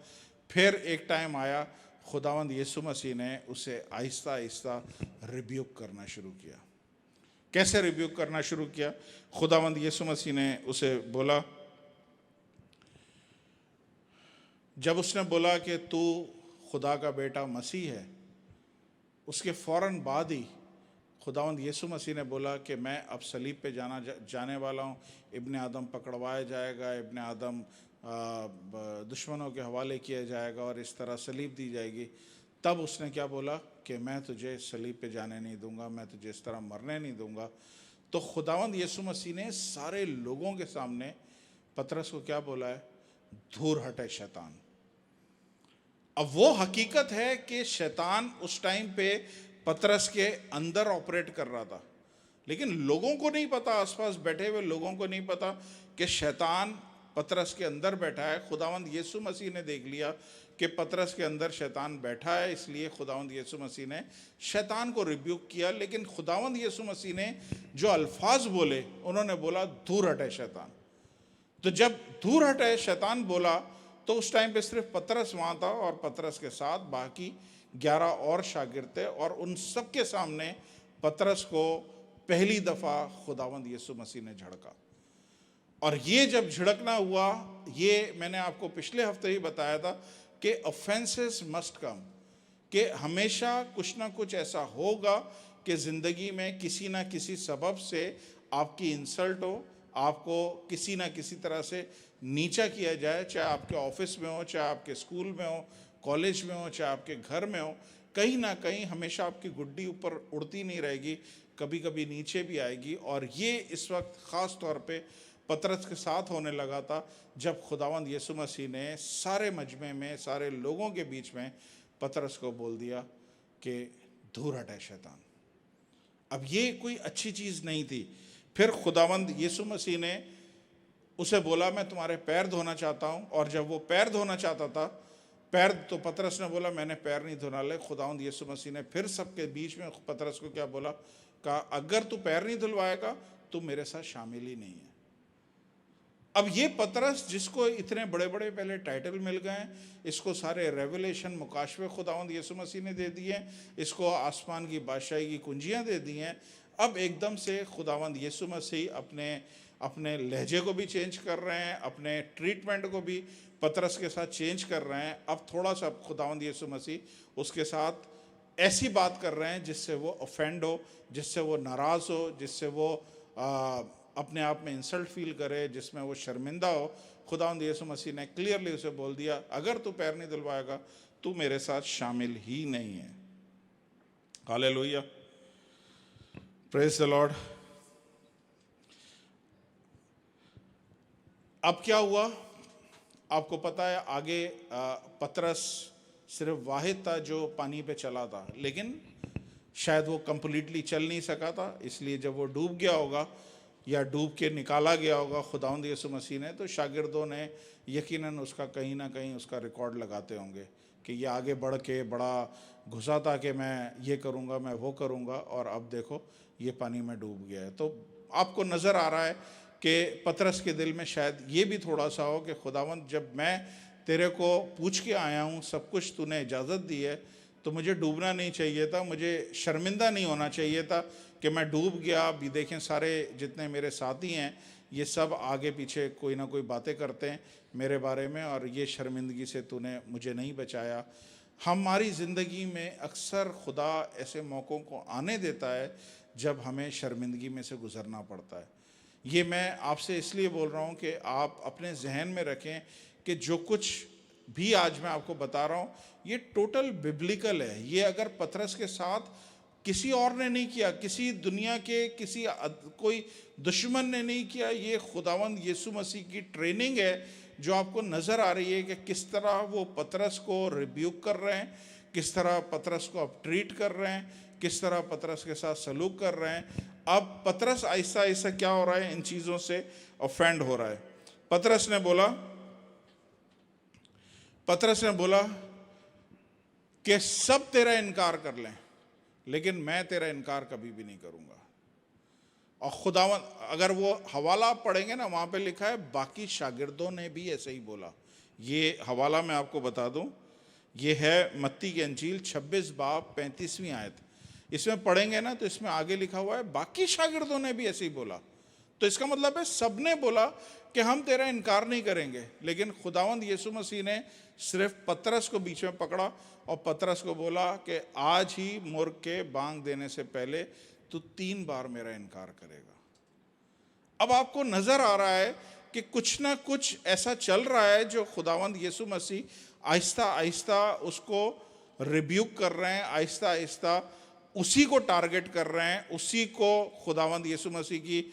फिर एक टाइम आया खुदावंद यीशु मसीह ने उसे आहिस्ता आहिस्ता रिब्यूक करना शुरू किया। कैसे रिब्यूक करना शुरू किया? खुदावंद यीशु मसीह ने उसे बोला, जब उसने बोला कि तू खुदा का बेटा मसीह है, उसके फ़ौरन बाद ही खुदावंद यीशु मसीह ने बोला कि मैं अब सलीब पे जाने वाला हूँ, इब्ने आदम पकड़वाया जाएगा, इब्ने आदम दुश्मनों के हवाले किया जाएगा और इस तरह सलीब दी जाएगी। तब उसने क्या बोला कि मैं तुझे सलीब पे जाने नहीं दूंगा, मैं तुझे इस तरह मरने नहीं दूंगा। तो खुदावंद यीशु मसीह ने सारे लोगों के सामने पतरस को क्या बोला है? दूर हटे शैतान। अब वो हकीकत है कि शैतान उस टाइम पे पतरस के अंदर ऑपरेट कर रहा था, लेकिन लोगों को नहीं पता, आसपास बैठे हुए लोगों को नहीं पता कि शैतान पतरस के अंदर बैठा है। खुदावंद यीशु मसीह ने देख लिया कि पतरस के अंदर शैतान बैठा है, इसलिए खुदावंद यीशु मसीह ने शैतान को रिब्यूक किया। लेकिन खुदावंद यीशु मसीह ने जो अल्फाज बोले, उन्होंने बोला दूर हटे शैतान। तो जब दूर हटे शैतान बोला तो उस टाइम पे सिर्फ पतरस वहाँ था, और पतरस के साथ बाकी 11 और शागिर्द थे, और उन सब के सामने पतरस को पहली दफ़ा खुदावंद यीशु मसीह ने झड़का। और ये जब झिड़कना हुआ, ये मैंने आपको पिछले हफ्ते ही बताया था कि ऑफेंसेस मस्ट कम, कि हमेशा कुछ ना कुछ ऐसा होगा कि ज़िंदगी में किसी ना किसी सबब से आपकी इंसल्ट हो, आपको किसी ना किसी तरह से नीचा किया जाए, चाहे आपके ऑफिस में हो, चाहे आपके स्कूल में हो, कॉलेज में हो, चाहे आपके घर में हो। कहीं ना कहीं हमेशा आपकी गुड्डी ऊपर उड़ती नहीं रहेगी, कभी कभी नीचे भी आएगी। और ये इस वक्त ख़ास तौर पे पतरस के साथ होने लगा था, जब खुदावंद यीशु मसीह ने सारे मजमे में, सारे लोगों के बीच में पतरस को बोल दिया कि दूर हटे शैतान। अब ये कोई अच्छी चीज़ नहीं थी। फिर खुदावंद यीशु मसीह ने उसे बोला, मैं तुम्हारे पैर धोना चाहता हूँ। और जब वो पैर धोना चाहता था, पैर, तो पतरस ने बोला मैंने पैर नहीं धोना। ले खुदावंद यीशु मसीह ने फिर सबके बीच में पतरस को क्या बोला? कहा, अगर तू पैर नहीं धुलवाएगा तो मेरे साथ शामिल ही नहीं है। अब ये पतरस, जिसको इतने बड़े बड़े पहले टाइटल मिल गए, इसको सारे रेवलेशन, मुकाशवे खुदावंद यीशु मसीह ने दे दिए, इसको आसमान की बादशाही की कुंजियाँ दे दी हैं। अब एकदम से खुदावंद यीशु मसीह अपने लहजे को भी चेंज कर रहे हैं, अपने ट्रीटमेंट को भी पतरस के साथ चेंज कर रहे हैं। अब थोड़ा सा खुदावंद यीशु मसीह उसके साथ ऐसी बात कर रहे हैं जिससे वो ऑफेंड हो, जिससे वो नाराज़ हो, जिससे वो अपने आप में इंसल्ट फील करे, जिसमें वो शर्मिंदा हो। खुदावंद यीशु मसीह ने क्लियरली उसे बोल दिया, अगर तू पैर नहीं धुलवाएगा तू मेरे साथ शामिल ही नहीं है। हालेलुया। Praise the Lord. अब क्या हुआ आपको पता है। आगे पतरस सिर्फ वाहिद था जो पानी पे चला था, लेकिन शायद वो कंप्लीटली चल नहीं सका था, इसलिए जब वो डूब गया होगा या डूब के निकाला गया होगा खुदावंद यीशु मसीह ने, तो शागिर्दों ने यकीनन उसका कहीं ना कहीं उसका रिकॉर्ड लगाते होंगे कि ये आगे बढ़ के बड़ा घुसा था कि मैं ये करूँगा, मैं वो करूँगा, और अब देखो ये पानी में डूब गया है। तो आपको नज़र आ रहा है कि पतरस के दिल में शायद ये भी थोड़ा सा हो कि खुदावंद, जब मैं तेरे को पूछ के आया हूँ, सब कुछ तूने इजाज़त दी है, तो मुझे डूबना नहीं चाहिए था, मुझे शर्मिंदा नहीं होना चाहिए था कि मैं डूब गया। अभी देखें सारे जितने मेरे साथी हैं ये सब आगे पीछे कोई ना कोई बातें करते हैं मेरे बारे में, और ये शर्मिंदगी से तूने मुझे नहीं बचाया। हमारी ज़िंदगी में अक्सर खुदा ऐसे मौक़ों को आने देता है जब हमें शर्मिंदगी में से गुज़रना पड़ता है। ये मैं आपसे इसलिए बोल रहा हूँ कि आप अपने जहन में रखें कि जो कुछ भी आज मैं आपको बता रहा हूँ ये टोटल बिब्लिकल है। ये अगर पतरस के साथ किसी और ने नहीं किया, किसी दुनिया के किसी कोई दुश्मन ने नहीं किया, ये खुदावंद यीशु मसीह की ट्रेनिंग है जो आपको नज़र आ रही है कि किस तरह वो पतरस को रिब्यूक कर रहे हैं, किस तरह पतरस को अब ट्रीट कर रहे हैं, किस तरह पतरस के साथ सलूक कर रहे हैं। अब पतरस आहिस्ता आहिस्ता क्या हो रहा है, इन चीज़ों से ऑफेंड हो रहा है। पतरस ने बोला कि सब तेरा इनकार कर लें, लेकिन मैं तेरा इनकार कभी भी नहीं करूंगा। और खुदावन, अगर वो हवाला पढ़ेंगे ना, वहां पे लिखा है बाकी शागिर्दों ने भी ऐसे ही बोला। ये हवाला मैं आपको बता दूं, ये है मत्ती की अंजील 26 बाब 35वीं आयत। इसमें पढ़ेंगे ना तो इसमें आगे लिखा हुआ है बाकी शागिर्दों ने भी ऐसे ही बोला। तो इसका मतलब है सबने बोला कि हम तेरा इनकार नहीं करेंगे, लेकिन खुदावंद यीशु मसीह ने सिर्फ पतरस को बीच में पकड़ा और पतरस को बोला कि आज ही मुर्ग के बांग देने से पहले तू 3 बार मेरा इनकार करेगा। अब आपको नजर आ रहा है कि कुछ ना कुछ ऐसा चल रहा है जो खुदावंद यीशु मसीह आहिस्ता आहिस्ता उसको रिब्यूक कर रहे हैं, आहिस्ता आहिस्ता उसी को टारगेट कर रहे हैं, उसी को खुदावंद यीशु मसीह की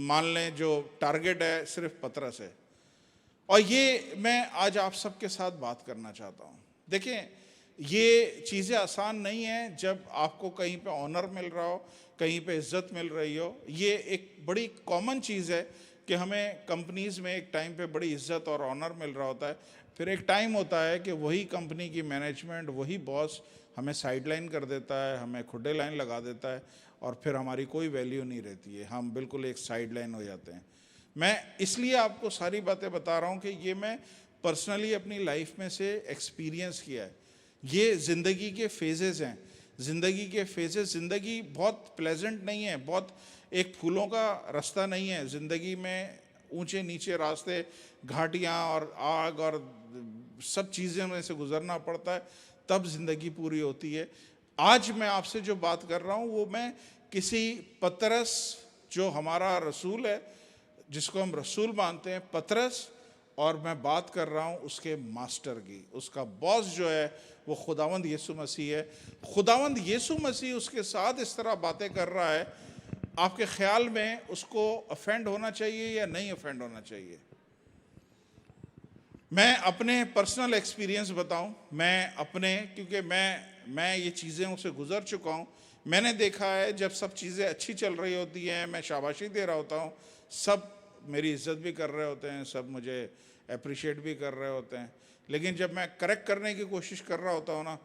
मान लें जो टारगेट है सिर्फ पतरस है। और ये मैं आज आप सबके साथ बात करना चाहता हूँ। देखें, ये चीज़ें आसान नहीं है जब आपको कहीं पे ऑनर मिल रहा हो, कहीं पे इज्जत मिल रही हो। ये एक बड़ी कॉमन चीज़ है कि हमें कंपनीज़ में एक टाइम पे बड़ी इज्जत और ऑनर मिल रहा होता है, फिर एक टाइम होता है कि वही कंपनी की मैनेजमेंट, वही बॉस हमें साइडलाइन कर देता है, हमें खुडे लाइन लगा देता है, और फिर हमारी कोई वैल्यू नहीं रहती है, हम बिल्कुल एक साइडलाइन हो जाते हैं। मैं इसलिए आपको सारी बातें बता रहा हूँ कि ये मैं पर्सनली अपनी लाइफ में से एक्सपीरियंस किया है। ये ज़िंदगी के फेजेस हैं, ज़िंदगी के फेजेस। ज़िंदगी बहुत प्लेजेंट नहीं है, बहुत एक फूलों का रास्ता नहीं है। ज़िंदगी में ऊंचे नीचे रास्ते, घाटियाँ और आग और सब चीज़ें में से गुजरना पड़ता है, तब ज़िंदगी पूरी होती है। आज मैं आपसे जो बात कर रहा हूँ वो मैं किसी पतरस, जो हमारा रसूल है, जिसको हम रसूल मानते हैं, पतरस, और मैं बात कर रहा हूँ उसके मास्टर की। उसका बॉस जो है वो खुदावंद यीशु मसीह है। खुदावंद यीशु मसीह उसके साथ इस तरह बातें कर रहा है, आपके ख्याल में उसको ऑफेंड होना चाहिए या नहीं ऑफेंड होना चाहिए? मैं अपने पर्सनल एक्सपीरियंस बताऊं, क्योंकि मैं ये चीज़ें उसे गुजर चुका हूं। मैंने देखा है जब सब चीज़ें अच्छी चल रही होती हैं, मैं शाबाशी दे रहा होता हूं, सब मेरी इज्जत भी कर रहे होते हैं, सब मुझे अप्रिशिएट भी कर रहे होते हैं, लेकिन जब मैं करेक्ट करने की कोशिश कर रहा होता हूँ ना,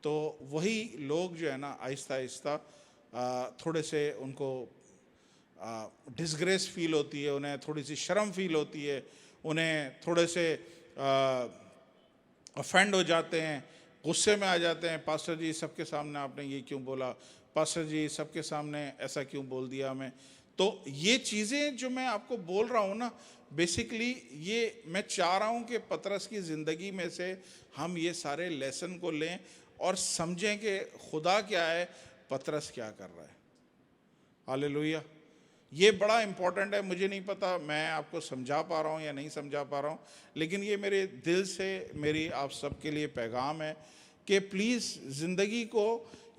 तो वही लोग जो है ना आहिस्ता आहिस्ता थोड़े से उनको डिसग्रेस फील होती है, उन्हें थोड़ी सी शर्म फील होती है, उन्हें थोड़े से ऑफेंड हो जाते हैं, गुस्से में आ जाते हैं। पास्टर जी सबके सामने आपने ये क्यों बोला, पास्टर जी सबके सामने ऐसा क्यों बोल दिया हमें। तो ये चीज़ें जो मैं आपको बोल रहा हूँ ना, बेसिकली ये मैं चाह रहा हूँ कि पतरस की ज़िंदगी में से हम ये सारे लेसन को लें और समझें कि खुदा क्या है, पतरस क्या कर रहा है। हालेलुया। ये बड़ा इम्पोर्टेंट है। मुझे नहीं पता मैं आपको समझा पा रहा हूँ या नहीं समझा पा रहा हूँ, लेकिन ये मेरे दिल से मेरी आप सबके लिए पैगाम है कि प्लीज़ ज़िंदगी को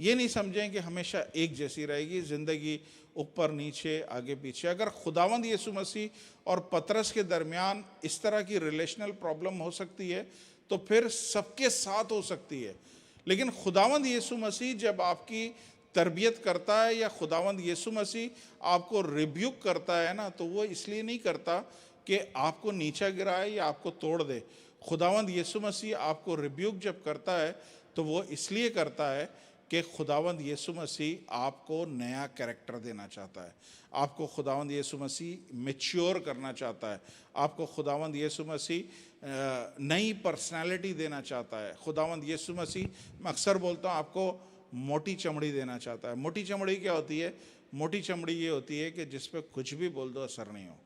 ये नहीं समझें कि हमेशा एक जैसी रहेगी ज़िंदगी, ऊपर नीचे आगे पीछे। अगर खुदावंद यीशु मसीह और पतरस के दरमियान इस तरह की रिलेशनल प्रॉब्लम हो सकती है तो फिर सबके साथ हो सकती है। लेकिन खुदावंद यीशु मसीह जब आपकी तरबियत करता है या खुदावंद यीशु मसीह आपको रिब्यूक करता है ना, तो वो इसलिए नहीं करता कि आपको नीचा गिराए या आपको तोड़ दे। खुदावंद यीशु मसीह आपको रिब्यूक जब करता है तो वो इसलिए करता है कि खुदावंद यीशु मसीह आपको नया कैरेक्टर देना चाहता है, आपको खुदावंद यीशु मसीह मैच्योर करना चाहता है, आपको खुदावंद यीशु मसीह नई पर्सनालिटी देना चाहता है। खुदावंद यीशु मसीह, मैं अक्सर बोलता हूँ, आपको मोटी चमड़ी देना चाहता है। मोटी चमड़ी क्या होती है? मोटी चमड़ी ये होती है कि जिस पे कुछ भी बोल दो असर नहीं हो।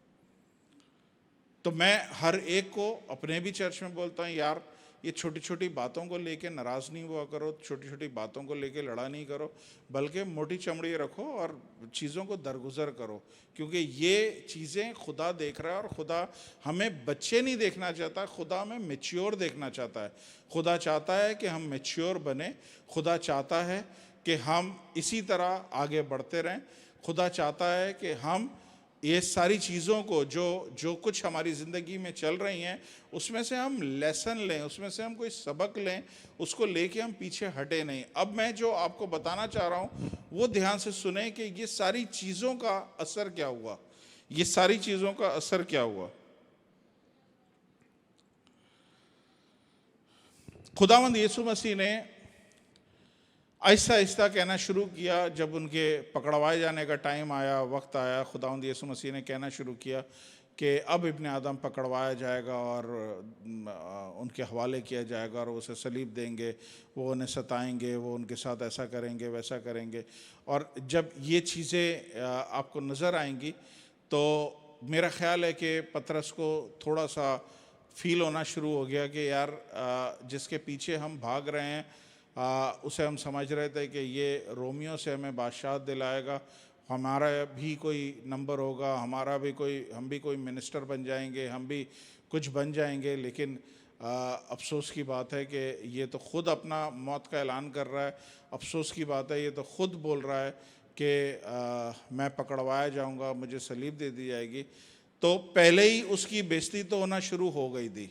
तो मैं हर एक को अपने भी चर्च में बोलता हूँ, यार ये छोटी छोटी बातों को लेके नाराज़ नहीं हुआ करो, छोटी छोटी बातों को लेके लड़ा नहीं करो, बल्कि मोटी चमड़ी रखो और चीज़ों को दरगुजर करो, क्योंकि ये चीज़ें खुदा देख रहा है और खुदा हमें बच्चे नहीं देखना चाहता, खुदा हमें मैच्योर देखना चाहता है। खुदा चाहता है कि हम मैच्योर बने, खुदा चाहता है कि हम इसी तरह आगे बढ़ते रहें। खुदा चाहता है कि हम ये सारी चीज़ों को जो कुछ हमारी ज़िंदगी में चल रही हैं उसमें से हम लेसन लें, उसमें से हम कोई सबक लें, उसको लेके हम पीछे हटे नहीं। अब मैं जो आपको बताना चाह रहा हूँ वो ध्यान से सुने कि ये सारी चीज़ों का असर क्या हुआ, ये सारी चीज़ों का असर क्या हुआ। खुदावंद यीशु मसीह ने आहिस्ता आहिस्ता कहना शुरू किया। जब उनके पकड़वाए जाने का टाइम आया, वक्त आया, खुदावंद यीशु मसीह ने कहना शुरू किया कि अब इब्ने आदम पकड़वाया जाएगा और उनके हवाले किया जाएगा और उसे सलीब देंगे, वो उन्हें सताएंगे, वो उनके साथ ऐसा करेंगे वैसा करेंगे। और जब ये चीज़ें आपको नज़र आएंगी तो मेरा ख्याल है कि पतरस को थोड़ा सा फील होना शुरू हो गया कि यार जिसके पीछे हम भाग रहे हैं उसे हम समझ रहे थे कि ये रोमियो से हमें बादशाह दिलाएगा, हमारा भी कोई नंबर होगा, हम भी कोई मिनिस्टर बन जाएंगे, हम भी कुछ बन जाएंगे। लेकिन अफसोस की बात है कि ये तो खुद अपना मौत का ऐलान कर रहा है। अफसोस की बात है, ये तो खुद बोल रहा है कि मैं पकड़वाया जाऊंगा, मुझे सलीब दे दी जाएगी। तो पहले ही उसकी बेइज्जती तो होना शुरू हो गई थी।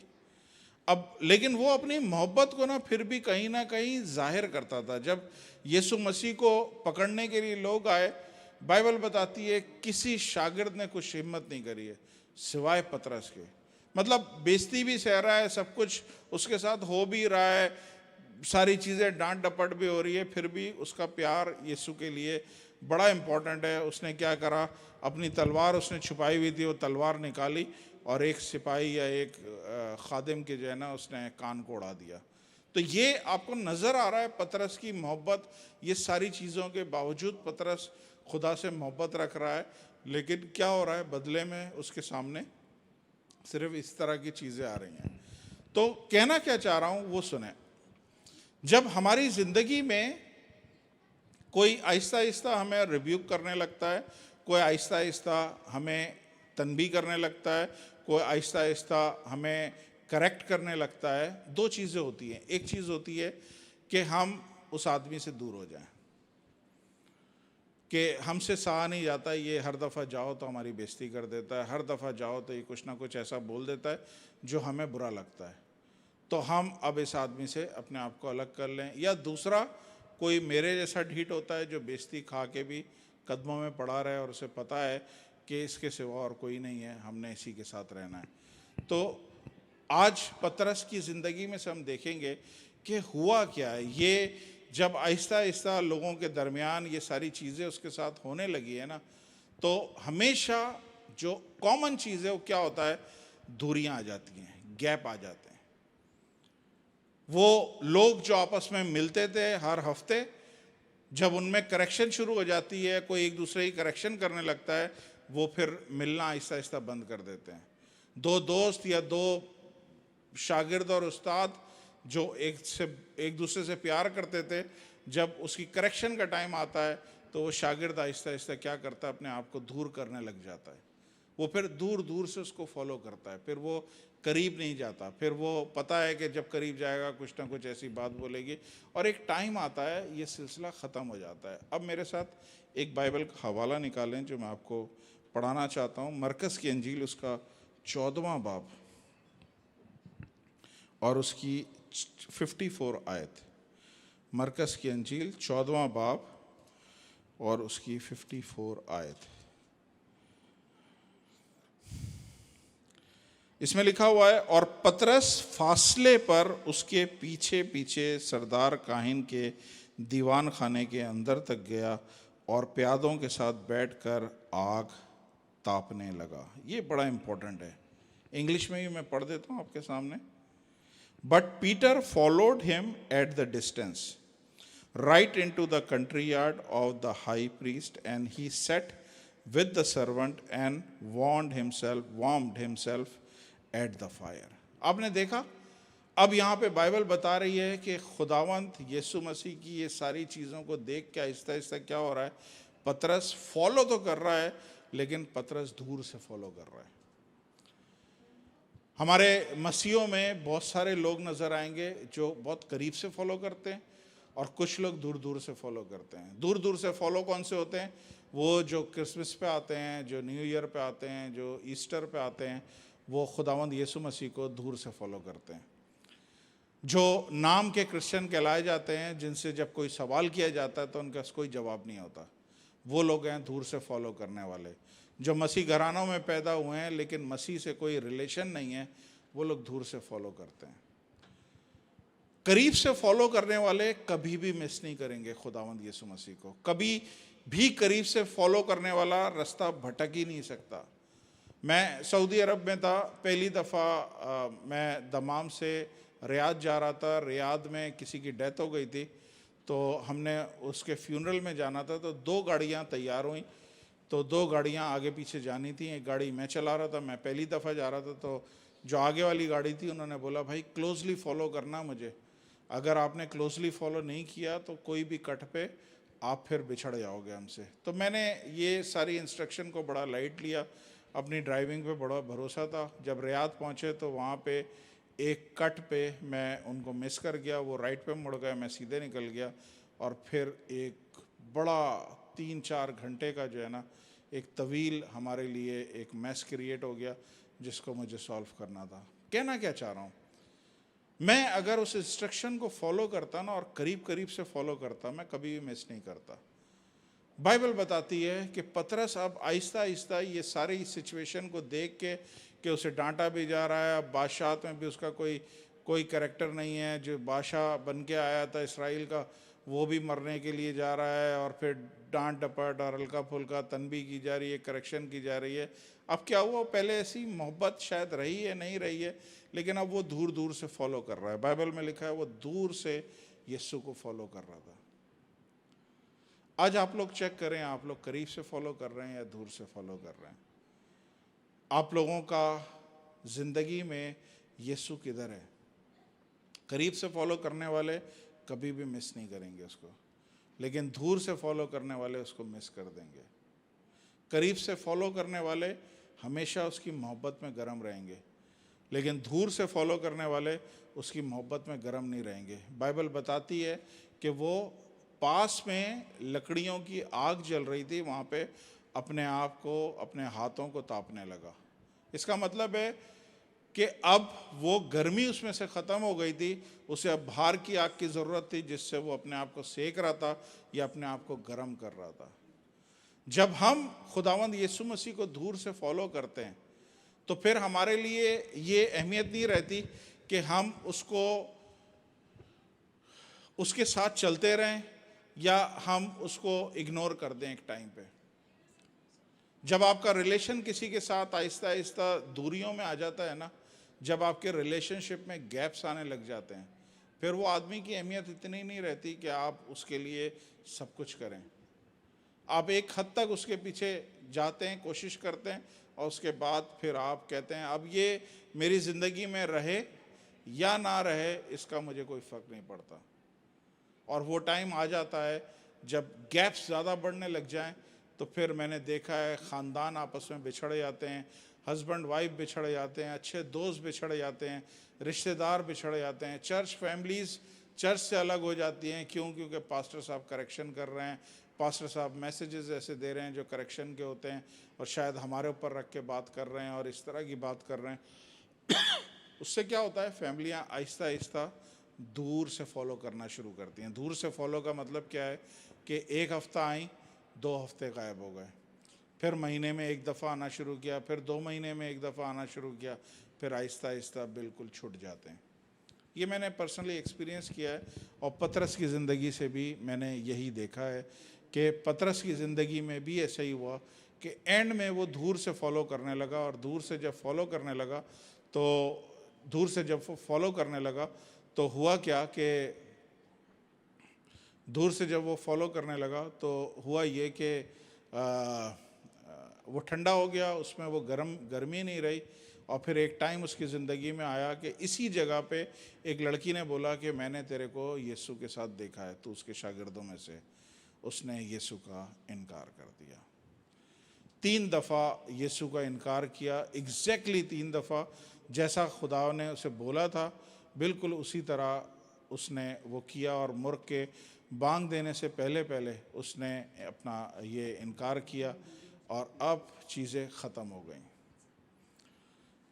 अब लेकिन वो अपनी मोहब्बत को ना फिर भी कहीं ना कहीं जाहिर करता था। जब यीशु मसीह को पकड़ने के लिए लोग आए, बाइबल बताती है किसी शागिर्द ने कुछ हिम्मत नहीं करी है सिवाय पतरस के। मतलब बेइज्जती भी सह रहा है, सब कुछ उसके साथ हो भी रहा है, सारी चीज़ें डांट डपट भी हो रही है, फिर भी उसका प्यार यीशु के लिए बड़ा इम्पोर्टेंट है। उसने क्या करा, अपनी तलवार उसने छुपाई हुई थी, वो तलवार निकाली और एक सिपाही या एक खादिम के जो है ना उसने कान को उड़ा दिया। तो ये आपको नज़र आ रहा है पतरस की मोहब्बत। ये सारी चीज़ों के बावजूद पतरस खुदा से मोहब्बत रख रहा है, लेकिन क्या हो रहा है बदले में उसके सामने सिर्फ इस तरह की चीज़ें आ रही हैं। तो कहना क्या चाह रहा हूँ वो सुने। जब हमारी ज़िंदगी में कोई आहिस्ता आहिस्ता हमें रिब्यूक करने लगता है, कोई आहिस्ता आहिस्ता हमें तनबी करने लगता है, कोई आहिस्ता आहिस्ता हमें करेक्ट करने लगता है, दो चीज़ें होती हैं। एक चीज़ होती है कि हम उस आदमी से दूर हो जाएं, कि हमसे सहा नहीं जाता, ये हर दफ़ा जाओ तो हमारी बेइज्जती कर देता है, हर दफ़ा जाओ तो ये कुछ ना कुछ ऐसा बोल देता है जो हमें बुरा लगता है, तो हम अब इस आदमी से अपने आप को अलग कर लें। या दूसरा, कोई मेरे जैसा ढीठ होता है जो बेइज्जती खा के भी कदमों में पड़ा रहे और उसे पता है कि इसके सिवा और कोई नहीं है, हमने इसी के साथ रहना है। तो आज पतरस की ज़िंदगी में से हम देखेंगे कि हुआ क्या है। ये जब आहिस्ता आहिस्ता लोगों के दरमियान ये सारी चीज़ें उसके साथ होने लगी है ना, तो हमेशा जो कॉमन चीज़ है वो क्या होता है, दूरियां आ जाती हैं, गैप आ जाते हैं। वो लोग जो आपस में मिलते थे हर हफ्ते, जब उनमें करेक्शन शुरू हो जाती है, कोई एक दूसरे की करेक्शन करने लगता है, वो फिर मिलना आहिस्ता आहिस्ता बंद कर देते हैं। दो दोस्त या दो शागिर्द और उस्ताद जो एक दूसरे से प्यार करते थे, जब उसकी करेक्शन का टाइम आता है तो वो शागिर्द आहिस्ता आहिस्ता क्या करता है, अपने आप को दूर करने लग जाता है। वो फिर दूर दूर से उसको फॉलो करता है, फिर वो करीब नहीं जाता, फिर वो पता है कि जब करीब जाएगा कुछ ना कुछ ऐसी बात बोलेगी, और एक टाइम आता है ये सिलसिला ख़त्म हो जाता है। अब मेरे साथ एक बाइबल का हवाला निकालें जो मैं आपको पढ़ाना चाहता हूँ। मरकस की अंजील उसका 14वां बाब और उसकी 54 आयत। मरकस की अंजील 14वां बाब और उसकी 54 आयत। इसमें लिखा हुआ है, और पतरस फासले पर उसके पीछे पीछे सरदार काहिन के दीवान खाने के अंदर तक गया और प्यादों के साथ बैठकर आग तापने लगा। ये बड़ा इंपॉर्टेंट है, इंग्लिश में भी मैं पढ़ देता हूँ आपके सामने। But Peter followed him at the distance right into the country yard of the high priest, and he sat with the servant and warmed himself at the fire. आपने देखा, अब यहाँ पे बाइबल बता रही है कि खुदावंत यीशु मसीह की ये सारी चीज़ों को देख के आहिस्ता आहिस्ता क्या हो रहा है, पतरस फॉलो तो कर रहा है लेकिन पतरस दूर से फॉलो कर रहा है। हमारे मसीहों में बहुत सारे लोग नज़र आएंगे जो बहुत करीब से फॉलो करते हैं और कुछ लोग दूर दूर से फॉलो करते हैं। दूर दूर से फॉलो कौन से होते हैं? वो जो क्रिसमस पे आते हैं, जो न्यू ईयर पे आते हैं, जो ईस्टर पे आते हैं, वो खुदावंद यीशु मसीह को दूर से फॉलो करते हैं। जो नाम के क्रिश्चियन कहलाए जाते हैं, जिनसे जब कोई सवाल किया जाता है तो उनका कोई जवाब नहीं होता, वो लोग हैं दूर से फॉलो करने वाले। जो मसीह घरानों में पैदा हुए हैं लेकिन मसीह से कोई रिलेशन नहीं है, वो लोग दूर से फॉलो करते हैं। करीब से फॉलो करने वाले कभी भी मिस नहीं करेंगे खुदावंद यीशु मसीह को। कभी भी करीब से फॉलो करने वाला रास्ता भटक ही नहीं सकता। मैं सऊदी अरब में था, पहली दफ़ा मैं दमाम से रियाद जा रहा था। रियाद में किसी की डेथ हो गई थी तो हमने उसके फ्यूनरल में जाना था, तो 2 गाड़ियाँ तैयार हुई। तो 2 गाड़ियाँ आगे पीछे जानी थी। एक गाड़ी मैं चला रहा था, मैं पहली दफ़ा जा रहा था। तो जो आगे वाली गाड़ी थी उन्होंने बोला, भाई क्लोजली फॉलो करना मुझे, अगर आपने क्लोजली फॉलो नहीं किया तो कोई भी कट पे आप फिर बिछड़ जाओगे हमसे। तो मैंने ये सारी इंस्ट्रक्शन को बड़ा लाइट लिया, अपनी ड्राइविंग पे बड़ा भरोसा था। जब रियाद पहुँचे तो वहाँ पे एक कट पे मैं उनको मिस कर गया, वो राइट पे मुड़ गए, मैं सीधे निकल गया, और फिर एक बड़ा 3-4 घंटे का जो है ना एक तवील हमारे लिए एक मैस क्रिएट हो गया जिसको मुझे सॉल्व करना था। कहना क्या चाह रहा हूँ, मैं अगर उस इंस्ट्रक्शन को फॉलो करता ना और करीब करीब से फॉलो करता, मैं कभी भी मिस नहीं करता। बाइबल बताती है कि पतरस अब आहिस्ता आहिस्ता ये सारी सिचुएशन को देख के कि उसे डांटा भी जा रहा है, अब बादशाहत में भी उसका कोई कैरेक्टर नहीं है, जो बादशाह बन के आया था इसराइल का वो भी मरने के लिए जा रहा है, और फिर डांट डपट और हल्का फुल्का तनबी की जा रही है, करेक्शन की जा रही है। अब क्या हुआ, पहले ऐसी मोहब्बत शायद रही है, नहीं रही है, लेकिन अब वो दूर दूर से फॉलो कर रहा है। बाइबल में लिखा है वो दूर से यीशु को फॉलो कर रहा था। आज आप लोग चेक करें, आप लोग करीब से फॉलो कर रहे हैं या दूर से फॉलो कर रहे हैं? आप लोगों का जिंदगी में यीशु किधर है? करीब से फॉलो करने वाले कभी भी मिस नहीं करेंगे उसको, लेकिन दूर से फॉलो करने वाले उसको मिस कर देंगे। करीब से फॉलो करने वाले हमेशा उसकी मोहब्बत में गर्म रहेंगे, लेकिन दूर से फॉलो करने वाले उसकी मोहब्बत में गर्म नहीं रहेंगे। बाइबल बताती है कि वो पास में लकड़ियों की आग जल रही थी, वहाँ पे अपने आप को, अपने हाथों को तापने लगा। इसका मतलब है कि अब वो गर्मी उसमें से ख़त्म हो गई थी, उसे अब बाहर की आग की ज़रूरत थी जिससे वो अपने आप को सेक रहा था या अपने आप को गर्म कर रहा था। जब हम खुदावंद यीशु मसीह को दूर से फॉलो करते हैं तो फिर हमारे लिए ये अहमियत नहीं रहती कि हम उसके साथ चलते रहें या हम उसको इग्नोर कर दें एक टाइम पे। जब आपका रिलेशन किसी के साथ आहिस्ता आहिस्ता दूरियों में आ जाता है ना, जब आपके रिलेशनशिप में गैप्स आने लग जाते हैं, फिर वो आदमी की अहमियत इतनी नहीं रहती कि आप उसके लिए सब कुछ करें। आप एक हद तक उसके पीछे जाते हैं, कोशिश करते हैं, और उसके बाद फिर आप कहते हैं अब ये मेरी ज़िंदगी में रहे या ना रहे इसका मुझे कोई फ़र्क नहीं पड़ता। और वो टाइम आ जाता है जब गैप्स ज़्यादा बढ़ने लग जाएं तो फिर मैंने देखा है ख़ानदान आपस में बिछड़ जाते हैं, हस्बैंड वाइफ बिछड़ जाते हैं, अच्छे दोस्त बिछड़ जाते हैं, रिश्तेदार बिछड़ जाते हैं, चर्च फैमिलीज़ चर्च से अलग हो जाती हैं। क्यों? क्योंकि पास्टर साहब करेक्शन कर रहे हैं, पास्टर साहब मैसेजेस ऐसे दे रहे हैं जो करेक्शन के होते हैं और शायद हमारे ऊपर रख के बात कर रहे हैं और इस तरह की बात कर रहे हैं। उससे क्या होता है, फैमिलियाँ आहिस्ता आहिस्ता दूर से फॉलो करना शुरू करती हैं। दूर से फॉलो का मतलब क्या है कि एक हफ़्ता आई, 2 हफ्ते गायब हो गए, फिर महीने में एक दफ़ा आना शुरू किया, फिर 2 महीने में एक दफ़ा आना शुरू किया, फिर आहिस्ता आहिस्ता बिल्कुल छूट जाते हैं। ये मैंने पर्सनली एक्सपीरियंस किया है और पतरस की ज़िंदगी से भी मैंने यही देखा है कि पतरस की ज़िंदगी में भी ऐसा ही हुआ कि एंड में वो दूर से फॉलो करने लगा, और दूर से जब फॉलो करने लगा तो हुआ क्या कि दूर से जब वो फॉलो करने लगा तो हुआ ये कि वो ठंडा हो गया, उसमें वो गर्मी नहीं रही। और फिर एक टाइम उसकी ज़िंदगी में आया कि इसी जगह पे एक लड़की ने बोला कि मैंने तेरे को यीशु के साथ देखा है, तो उसके शागिर्दों में से उसने यीशु का इनकार कर दिया। 3 दफ़ा यीशु का इनकार किया, एग्जैक्टली 3 दफ़ा, जैसा खुदा ने उसे बोला था बिल्कुल उसी तरह उसने वो किया। और मुर्ग के बांग देने से पहले पहले उसने अपना ये इनकार किया और अब चीज़ें ख़त्म हो गई,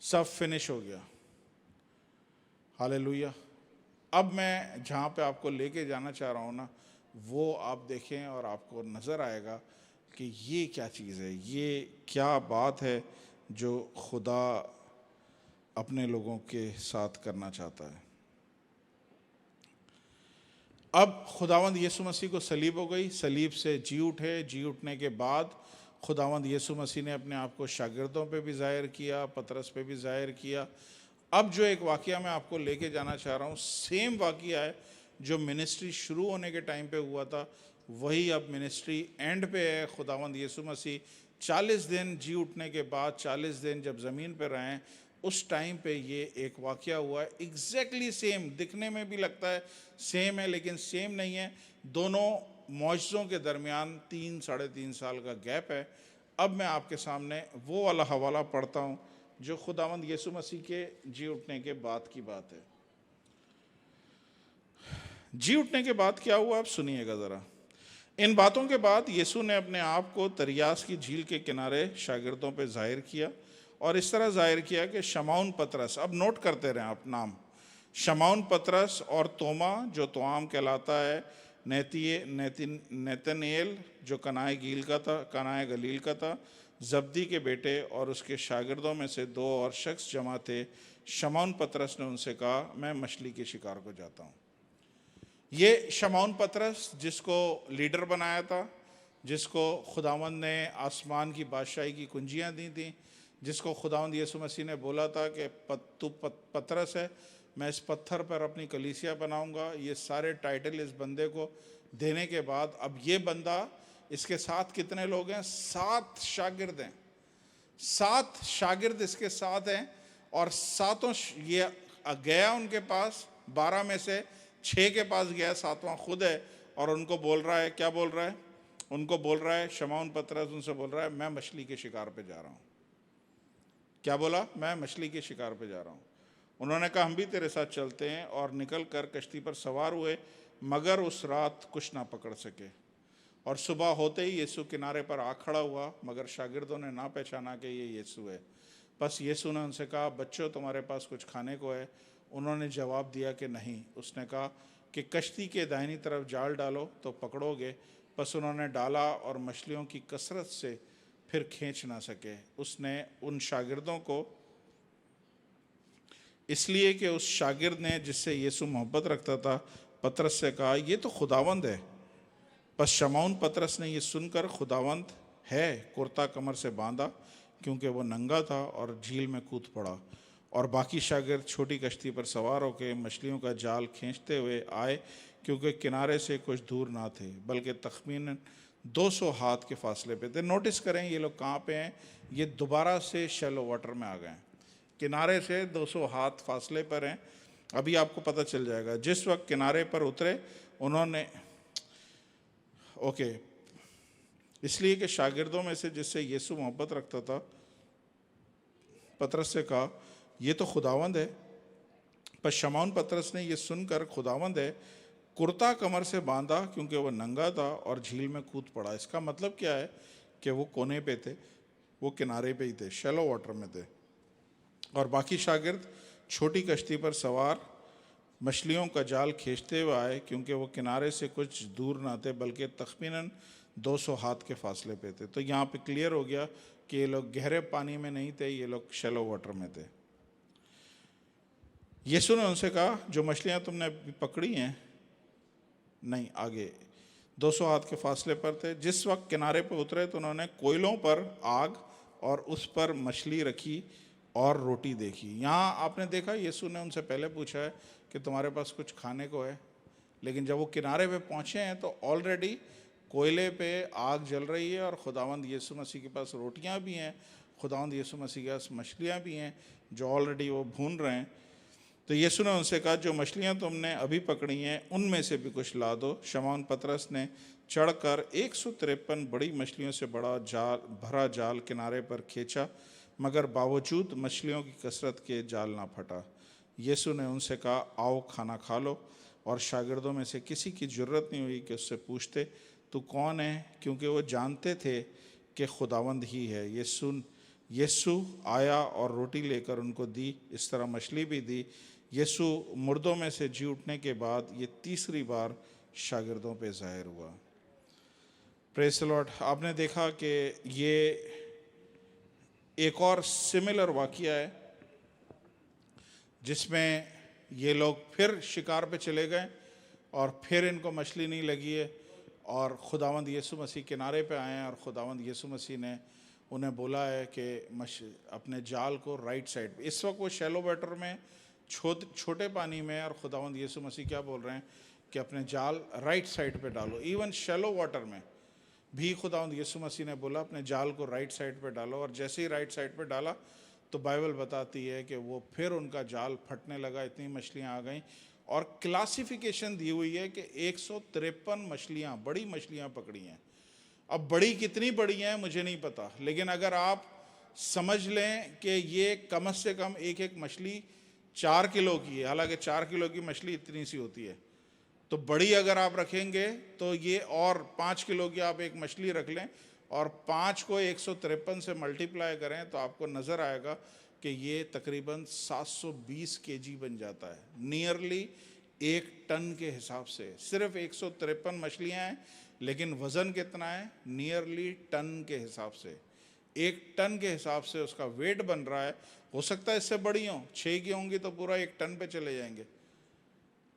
सब फिनिश हो गया। हालेलुया। अब मैं जहाँ पे आपको लेके जाना चाह रहा हूँ ना, वो आप देखें और आपको नज़र आएगा कि ये क्या चीज़ है, ये क्या बात है जो खुदा अपने लोगों के साथ करना चाहता है। अब खुदावंद यीशु मसीह को सलीब हो गई, सलीब से जी उठे, जी उठने के बाद खुदावंद यीशु मसीह ने अपने आप को शागिर्दों पे भी ज़ाहिर किया, पतरस पे भी ज़ाहिर किया। अब जो एक वाक़या मैं आपको लेके जाना चाह रहा हूँ, सेम वाक़या है जो मिनिस्ट्री शुरू होने के टाइम पे हुआ था, वही अब मिनिस्ट्री एंड पे है। खुदावंद यीशु मसीह 40 दिन जी उठने के बाद 40 दिन जब ज़मीन पे रहें, उस टाइम पे ये एक वाक़या हुआ है। एग्जैक्टली सेम, दिखने में भी लगता है सेम है लेकिन सेम नहीं है। दोनों मौजज़ों के दरमियान 3-3.5 साल का गैप है। अब मैं आपके सामने वो वाला हवाला पढ़ता हूँ जो खुदावंद यीशु मसीह के जी उठने के बाद की बात है। जी उठने के बाद क्या हुआ, आप सुनिएगा ज़रा। इन बातों के बाद यीशु ने अपने आप को तरियास की झील के किनारे शागिर्दों पर जाहिर किया, और इस तरह जाहिर किया कि शमौन पतरस, अब नोट करते रहें आप नाम, शमौन पतरस और तोमा जो तोआम कहलाता है, नतनएल जो कनाए गलील का था, जब्दी के बेटे और उसके शागिर्दों में से 2 और शख्स जमा थे। शमौन पतरस ने उनसे कहा, मैं मछली के शिकार को जाता हूँ। ये शमौन पतरस जिसको लीडर बनाया था, जिसको खुदावंद ने आसमान की बादशाही की कुंजियाँ दी थी, जिसको खुदावंद यीशु मसीह ने बोला था कि तू पतरस है, मैं इस पत्थर पर अपनी कलीसिया बनाऊंगा। ये सारे टाइटल इस बंदे को देने के बाद अब ये बंदा, इसके साथ कितने लोग हैं? 7 शागिर्द हैं, 7 शागिर्द इसके साथ हैं, और सातों ये गया उनके पास, 12 में से 6 के पास गया, 7वां खुद है, और उनको बोल रहा है, क्या बोल रहा है? उनको बोल रहा है, शमौन पतरस उनसे बोल रहा है, मैं मछली के शिकार पे जा रहा हूँ। क्या बोला? मैं मछली के शिकार पे जा रहा हूँ। उन्होंने कहा, हम भी तेरे साथ चलते हैं, और निकल कर कश्ती पर सवार हुए, मगर उस रात कुछ ना पकड़ सके। और सुबह होते ही यीशु किनारे पर आ खड़ा हुआ, मगर शागिर्दों ने ना पहचाना कि ये यीशु है। बस यीशु ने उनसे कहा, बच्चों तुम्हारे पास कुछ खाने को है? उन्होंने जवाब दिया कि नहीं। उसने कहा कि कश्ती के दाहिनी तरफ जाल डालो तो पकड़ोगे। बस उन्होंने डाला और मछलियों की कसरत से फिर खींच ना सके। उसने उन शागिर्दों को, इसलिए कि उस शागिर्द ने जिससे यीशु मोहब्बत रखता था, पतरस से कहा, ये तो खुदावंद है। बस शमौन पतरस ने ये सुनकर खुदावंद है कुर्ता कमर से बांधा, क्योंकि वो नंगा था, और झील में कूद पड़ा। और बाकी शागिर्द छोटी कश्ती पर सवार होकर मछलियों का जाल खींचते हुए आए, क्योंकि किनारे से कुछ दूर ना थे, बल्कि तखमीनन 200 हाथ के फासले पे थे। नोटिस करें ये लोग कहाँ पे हैं, ये दोबारा से शैलो वाटर में आ गए हैं, किनारे से 200 हाथ फासले पर हैं। अभी आपको पता चल जाएगा। जिस वक्त किनारे पर उतरे उन्होंने, ओके, इसलिए कि शागिर्दों में से जिससे यीशु मोहब्बत रखता था, पतरस से कहा, ये तो खुदावंद है। पर शमौन पतरस ने यह सुनकर खुदावंद है कुर्ता कमर से बांधा, क्योंकि वह नंगा था, और झील में कूद पड़ा। इसका मतलब क्या है कि वो कोने पे थे, वो किनारे पे ही थे, शैलो वाटर में थे, और बाकी शागिर्द छोटी कश्ती पर सवार मछलियों का जाल खींचते हुए आए, क्योंकि वो किनारे से कुछ दूर ना थे, बल्कि तखमीनन 200 हाथ के फासले पे थे। तो यहाँ पे क्लियर हो गया कि ये लोग गहरे पानी में नहीं थे, ये लोग शैलो वाटर में थे। यीशु ने उनसे कहा, जो मछलियां तुमने अभी पकड़ी हैं, नहीं, आगे 200 हाथ के फासले पर थे। जिस वक्त किनारे पर उतरे तो उन्होंने कोयलों पर आग और उस पर मछली रखी और रोटी देखी। यहाँ आपने देखा यीशु ने उनसे पहले पूछा है कि तुम्हारे पास कुछ खाने को है, लेकिन जब वो किनारे पे पहुँचे हैं तो ऑलरेडी कोयले पे आग जल रही है और खुदावंद यीशु मसीह के पास रोटियाँ भी हैं, खुदावंद यीशु मसीह के पास मछलियाँ भी हैं जो ऑलरेडी वो भून रहे हैं। तो यीशु ने उनसे कहा, जो मछलियां तुमने अभी पकड़ी हैं उनमें से भी कुछ ला दो। शमौन पतरस ने चढ़कर 153 बड़ी मछलियों से भरा जाल किनारे पर खींचा, मगर बावजूद मछलियों की कसरत के जाल ना फटा। यीशु ने उनसे कहा, आओ खाना खा लो। और शागिर्दों में से किसी की जरूरत नहीं हुई कि उससे पूछते, तू कौन है, क्योंकि वो जानते थे कि खुदावंद ही है। यीशु आया और रोटी लेकर उनको दी, इस तरह मछली भी दी। यीशु मुर्दों में से जी उठने के बाद ये तीसरी बार शागिर्दों पे जाहिर हुआ। Praise the Lord. आपने देखा कि ये एक और सिमिलर वाक़या है जिसमें ये लोग फिर शिकार पे चले गए और फिर इनको मछली नहीं लगी है, और खुदावंद यीशु मसीह किनारे पे आए हैं, और खुदावंद यीशु मसीह ने उन्हें बोला है कि अपने जाल को राइट साइड पे, इस वक्त वो शैलो वाटर में छोटे पानी में, और खुदावंद यीशु मसीह क्या बोल रहे हैं कि अपने जाल राइट साइड पे डालो। इवन शैलो वाटर में भी खुदावंद यीशु मसीह ने बोला अपने जाल को राइट साइड पे डालो, और जैसे ही राइट साइड पे डाला तो बाइबल बताती है कि वो फिर उनका जाल फटने लगा, इतनी मछलियाँ आ गईं। और क्लासिफिकेशन दी हुई है कि 153 मछलियाँ, बड़ी मछलियाँ पकड़ी हैं। अब बड़ी कितनी बड़ी हैं मुझे नहीं पता, लेकिन अगर आप समझ लें कि ये कम से कम एक एक मछली 4 किलो की है, हालांकि 4 किलो की मछली इतनी सी होती है, तो बड़ी अगर आप रखेंगे तो ये, और 5 किलो की आप एक मछली रख लें और 5 को 153 से मल्टीप्लाई करें तो आपको नज़र आएगा कि ये तकरीबन 720 केजी बन जाता है, नियरली 1 टन के हिसाब से। सिर्फ 153 मछलियाँ हैं, लेकिन वज़न कितना है, नियरली टन के हिसाब से, 1 टन के हिसाब से उसका वेट बन रहा है। हो सकता है इससे बड़ी हो, 6 की होंगी तो पूरा 1 टन पे चले जाएंगे।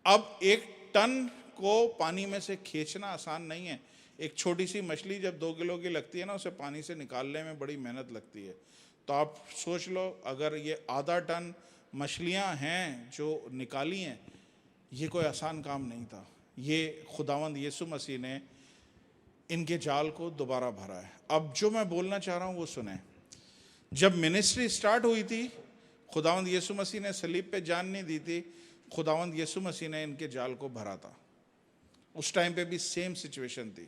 अब 1 टन को पानी में से खींचना आसान नहीं है। एक छोटी सी मछली जब 2 किलो की लगती है ना, उसे पानी से निकालने में बड़ी मेहनत लगती है। तो आप सोच लो, अगर ये आधा टन मछलियां हैं जो निकाली हैं, ये कोई आसान काम नहीं था। ये खुदावंद यीशु मसीह ने इनके जाल को दोबारा भरा है। अब जो मैं बोलना चाह रहा हूँ वो सुने। जब मिनिस्ट्री स्टार्ट हुई थी, खुदावंद यीशु मसीह ने सलीब पे जान नहीं दी थी, खुदावंद यीशु मसीह ने इनके जाल को भरा था। उस टाइम पे भी सेम सिचुएशन थी।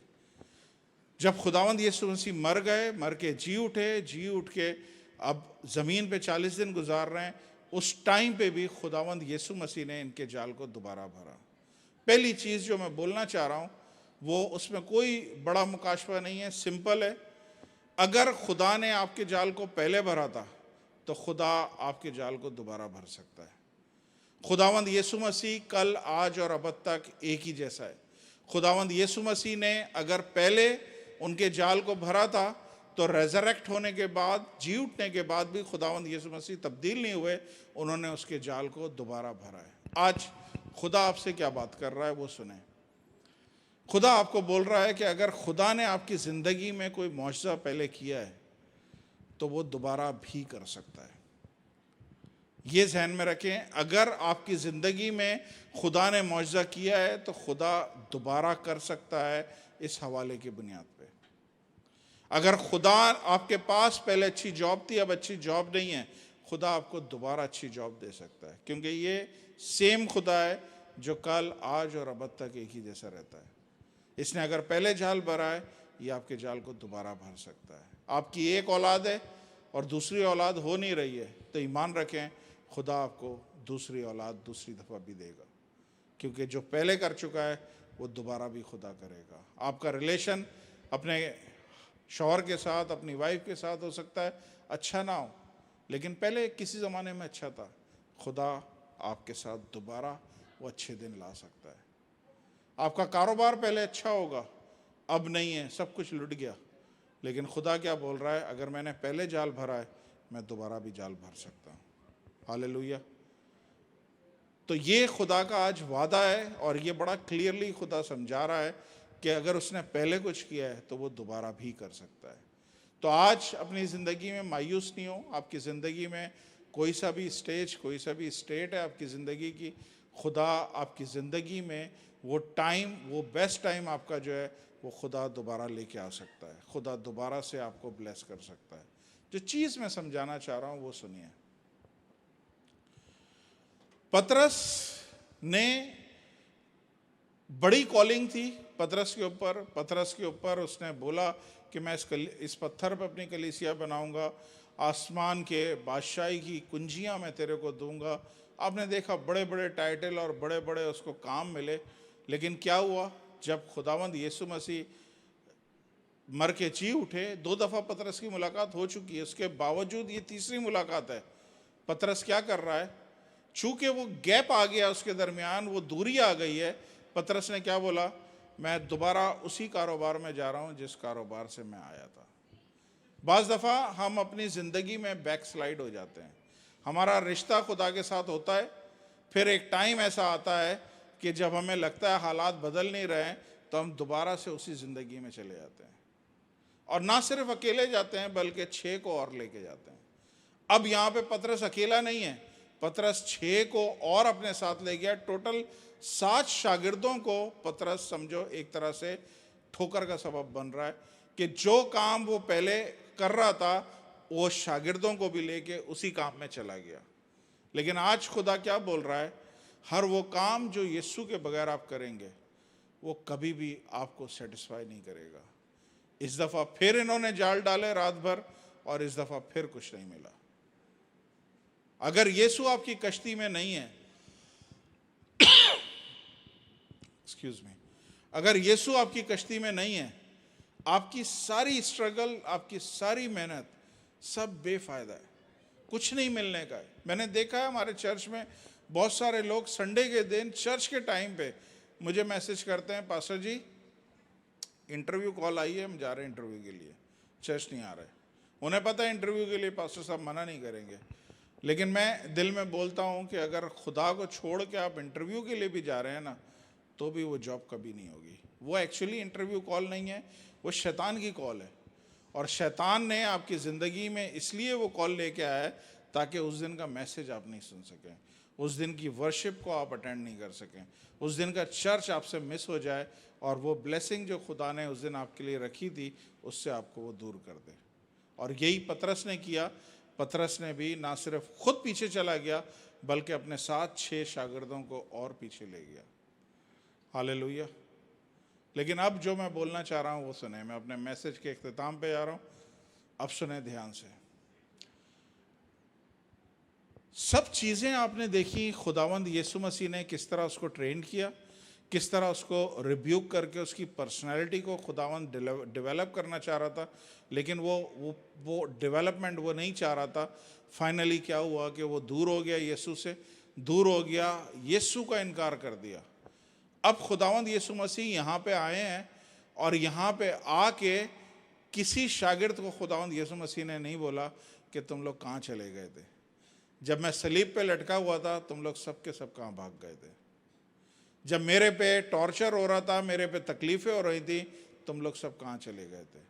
जब खुदावंद यीशु मसीह मर गए, मर के जी उठ के अब ज़मीन पे 40 दिन गुजार रहे हैं, उस टाइम पे भी खुदावंद यीशु मसीह ने इनके जाल को दोबारा भरा। पहली चीज़ जो मैं बोलना चाह रहा हूँ वो, उसमें कोई बड़ा मुकाशवा नहीं है, सिंपल है। अगर खुदा ने आपके जाल को पहले भरा था तो खुदा आपके जाल को दोबारा भर सकता है। खुदावंद यीशु मसीह कल, आज और अब तक एक ही जैसा है। खुदावंद यीशु मसीह ने अगर पहले उनके जाल को भरा था तो रेजरेक्ट होने के बाद, जी उठने के बाद भी खुदावंद यीशु मसीह तब्दील नहीं हुए, उन्होंने उसके जाल को दोबारा भरा है। आज खुदा आपसे क्या बात कर रहा है वो सुने। खुदा आपको बोल रहा है कि अगर खुदा ने आपकी ज़िंदगी में कोई मौजज़ा पहले किया है तो वो दोबारा भी कर सकता है। ये ध्यान में रखें, अगर आपकी ज़िंदगी में खुदा ने मौजज़ा किया है तो खुदा दोबारा कर सकता है। इस हवाले की बुनियाद पे, अगर खुदा आपके पास पहले अच्छी जॉब थी, अब अच्छी जॉब नहीं है, खुदा आपको दोबारा अच्छी जॉब दे सकता है, क्योंकि ये सेम खुदा है जो कल, आज और अब तक एक ही जैसा रहता है। इसने अगर पहले जाल भरा है ये आपके जाल को दोबारा भर सकता है। आपकी एक औलाद है और दूसरी औलाद हो नहीं रही है, तो ईमान रखें खुदा आपको दूसरी औलाद दूसरी दफ़ा भी देगा, क्योंकि जो पहले कर चुका है वो दोबारा भी खुदा करेगा। आपका रिलेशन अपने शौहर के साथ, अपनी वाइफ के साथ हो सकता है अच्छा ना हो, लेकिन पहले किसी ज़माने में अच्छा था। खुदा आपके साथ दोबारा वो अच्छे दिन ला सकता है। आपका कारोबार पहले अच्छा होगा, अब नहीं है, सब कुछ लुट गया, लेकिन खुदा क्या बोल रहा है, अगर मैंने पहले जाल भरा है मैं दोबारा भी जाल भर सकता हूँ। हालेलुया। तो ये खुदा का आज वादा है, और ये बड़ा क्लियरली खुदा समझा रहा है कि अगर उसने पहले कुछ किया है तो वो दोबारा भी कर सकता है। तो आज अपनी ज़िंदगी में मायूस नहीं हो। आपकी ज़िंदगी में कोई सा भी स्टेज, कोई सा भी स्टेट है आपकी ज़िंदगी की, खुदा आपकी ज़िंदगी में वो टाइम, वो बेस्ट टाइम आपका जो है वो खुदा दोबारा लेके आ सकता है। खुदा दोबारा से आपको ब्लेस कर सकता है। जो चीज़ मैं समझाना चाह रहा हूँ वो सुनिए। पतरस ने बड़ी कॉलिंग थी पतरस के ऊपर उसने बोला कि मैं इस पत्थर पर अपनी कलीसिया बनाऊंगा, आसमान के बादशाही की कुंजियां मैं तेरे को दूंगा। आपने देखा बड़े बड़े टाइटल और बड़े बड़े उसको काम मिले, लेकिन क्या हुआ, जब खुदावंद यीशु मसीह मर के जी उठे, 2 दफ़ा पतरस की मुलाकात हो चुकी है, उसके बावजूद ये तीसरी मुलाकात है। पतरस क्या कर रहा है, चूंकि वो गैप आ गया उसके दरमियान, वो दूरी आ गई है, पतरस ने क्या बोला, मैं दोबारा उसी कारोबार में जा रहा हूँ जिस कारोबार से मैं आया था। बाज़ दफ़ा हम अपनी ज़िंदगी में बैक स्लाइड हो जाते हैं। हमारा रिश्ता खुदा के साथ होता है, फिर एक टाइम ऐसा आता है कि जब हमें लगता है हालात बदल नहीं रहे हैं, तो हम दोबारा से उसी ज़िंदगी में चले जाते हैं, और ना सिर्फ अकेले जाते हैं बल्कि 6 को और लेके जाते हैं। अब यहाँ पे पतरस अकेला नहीं है, पतरस 6 को और अपने साथ ले गया। टोटल 7 शागिर्दों को पतरस समझो एक तरह से ठोकर का सबब बन रहा है कि जो काम वो पहले कर रहा था वो शागिर्दों को भी लेके उसी काम में चला गया। लेकिन आज खुदा क्या बोल रहा है, हर वो काम जो यीशु के बगैर आप करेंगे वो कभी भी आपको सेटिस्फाई नहीं करेगा। इस दफ़ा फिर इन्होंने जाल डाले रात भर, और इस दफ़ा फिर कुछ नहीं मिला। अगर यीशु आपकी कश्ती में नहीं है, एक्सक्यूज मी, अगर यीशु आपकी कश्ती में नहीं है, आपकी सारी स्ट्रगल, आपकी सारी मेहनत सब बेफायदा है, कुछ नहीं मिलने का है। मैंने देखा है हमारे चर्च में बहुत सारे लोग संडे के दिन चर्च के टाइम पे मुझे मैसेज करते हैं, पास्टर जी इंटरव्यू कॉल आई है, हम जा रहे हैं इंटरव्यू के लिए, चर्च नहीं आ रहे। उन्हें पता है इंटरव्यू के लिए पास्टर साहब मना नहीं करेंगे, लेकिन मैं दिल में बोलता हूँ कि अगर खुदा को छोड़ के आप इंटरव्यू के लिए भी जा रहे हैं ना, तो भी वो जॉब कभी नहीं होगी। वो एक्चुअली इंटरव्यू कॉल नहीं है, वो शैतान की कॉल है, और शैतान ने आपकी ज़िंदगी में इसलिए वो कॉल लेके आया है ताकि उस दिन का मैसेज आप नहीं सुन सकें, उस दिन की वर्शिप को आप अटेंड नहीं कर सकें, उस दिन का चर्च आपसे मिस हो जाए, और वो ब्लेसिंग जो खुदा ने उस दिन आपके लिए रखी थी उससे आपको वो दूर कर दे। और यही पतरस ने किया। पतरस ने भी ना सिर्फ खुद पीछे चला गया बल्कि अपने साथ 6 शागिर्दों को और पीछे ले गया। हालेलुया। लेकिन अब जो मैं बोलना चाह रहा हूँ वो सुने, मैं अपने मैसेज के इख्तिताम पे जा रहा हूँ, अब सुने ध्यान से। सब चीज़ें आपने देखी, खुदावंद यीशु मसीह ने किस तरह उसको ट्रेन किया, किस तरह उसको रिब्यूक करके उसकी पर्सनैलिटी को खुदावंद डेवलप करना चाह रहा था, लेकिन वो डेवलपमेंट वो नहीं चाह रहा था। फाइनली क्या हुआ कि वो दूर हो गया, यीशु से दूर हो गया, यीशु का इनकार कर दिया। अब खुदावंद यीशु मसीह यहाँ पे आए हैं, और यहाँ पे आके किसी शागिर्द को खुदावंद यीशु मसीह ने नहीं बोला कि तुम लोग कहाँ चले गए थे, जब मैं सलीब पे लटका हुआ था तुम लोग सब के सब कहाँ भाग गए थे, जब मेरे पे टॉर्चर हो रहा था, मेरे पे तकलीफ़ें हो रही थी, तुम लोग सब कहाँ चले गए थे।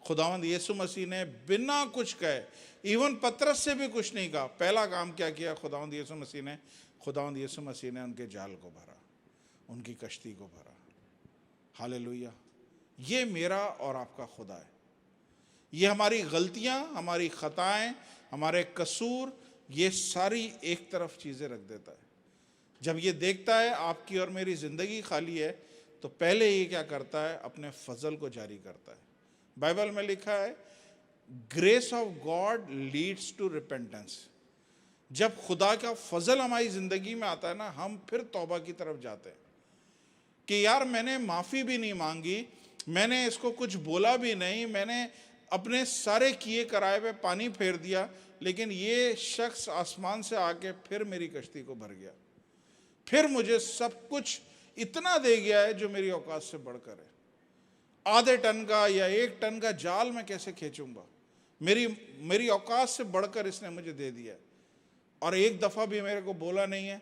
खुदावंद यीशु मसीह ने बिना कुछ कहे, इवन पतरस से भी कुछ नहीं कहा, पहला काम क्या किया खुदावंद यीशु मसीह ने, खुदावंद यीशु मसीह ने उनके जाल को भरा, उनकी कश्ती को भरा। हालेलुया। ये मेरा और आपका खुदा है। ये हमारी गलतियां, हमारी खताएं, हमारे कसूर, ये सारी एक तरफ चीज़ें रख देता है। जब ये देखता है आपकी और मेरी ज़िंदगी खाली है, तो पहले ये क्या करता है, अपने फजल को जारी करता है। बाइबल में लिखा है grace of God leads to repentance. जब खुदा का फजल हमारी जिंदगी में आता है ना, हम फिर तौबा की तरफ जाते हैं कि यार मैंने माफ़ी भी नहीं मांगी, मैंने इसको कुछ बोला भी नहीं, मैंने अपने सारे किए कराए पे पानी फेर दिया, लेकिन ये शख्स आसमान से आके फिर मेरी कश्ती को भर गया, फिर मुझे सब कुछ इतना दे गया है जो मेरी औकात से बढ़कर है। आधे टन का या 1 टन का जाल मैं कैसे खींचूंगा, मेरी औकात से बढ़कर इसने मुझे दे दिया। और एक दफ़ा भी मेरे को बोला नहीं है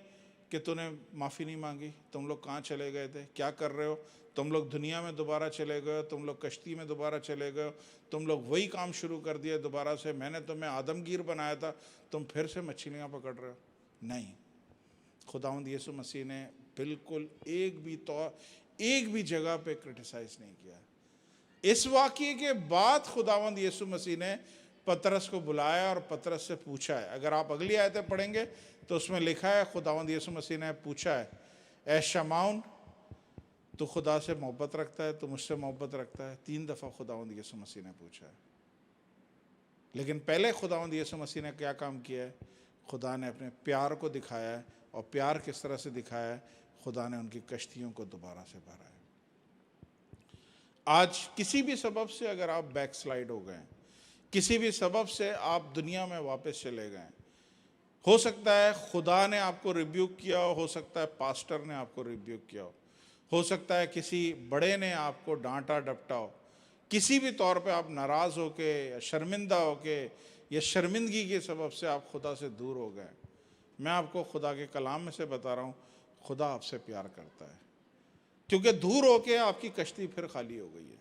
कि तूने माफ़ी नहीं मांगी, तुम लोग कहाँ चले गए थे, क्या कर रहे हो, तुम लोग दुनिया में दोबारा चले गए हो, तुम लोग कश्ती में दोबारा चले गए हो, तुम लोग वही काम शुरू कर दिया दोबारा से, मैंने तुम्हें आदमगीर बनाया था, तुम फिर से मछलियाँ पकड़ रहे हो। नहीं, खुदावंद यीशु मसीह ने बिल्कुल एक भी जगह पे क्रिटिसाइज नहीं किया। इस वाक़ये के बाद खुदावंद यीशु मसीह ने पतरस को बुलाया और पतरस से पूछा है। अगर आप अगली आयतें पढ़ेंगे तो उसमें लिखा है, खुदावंद यीशु मसीह ने पूछा है, ए शमाउन, तू खुदा से मोहब्बत रखता है, तू मुझसे मोहब्बत रखता है? 3 दफ़ा खुदावंद यीशु मसीह ने पूछा है। लेकिन पहले खुदावंद यीशु मसीह ने क्या काम किया है, खुदा ने अपने प्यार को दिखाया है। और प्यार किस तरह से दिखाया है, खुदा ने उनकी कश्तियों को दोबारा से भरा है। आज किसी भी सबब से अगर आप बैकस्लाइड हो गए, किसी भी सबब से आप दुनिया में वापस चले गए, हो सकता है खुदा ने आपको रिब्यूक किया हो सकता है पास्टर ने आपको रिब्यूक किया हो सकता है किसी बड़े ने आपको डांटा डपटा हो, किसी भी तौर पे आप नाराज़ होके या शर्मिंदा होके या शर्मिंदगी के सबब से आप खुदा से दूर हो गए। मैं आपको खुदा के कलाम में से बता रहा हूँ, खुदा आपसे प्यार करता है, क्योंकि दूर होके आपकी कश्ती फिर खाली हो गई है।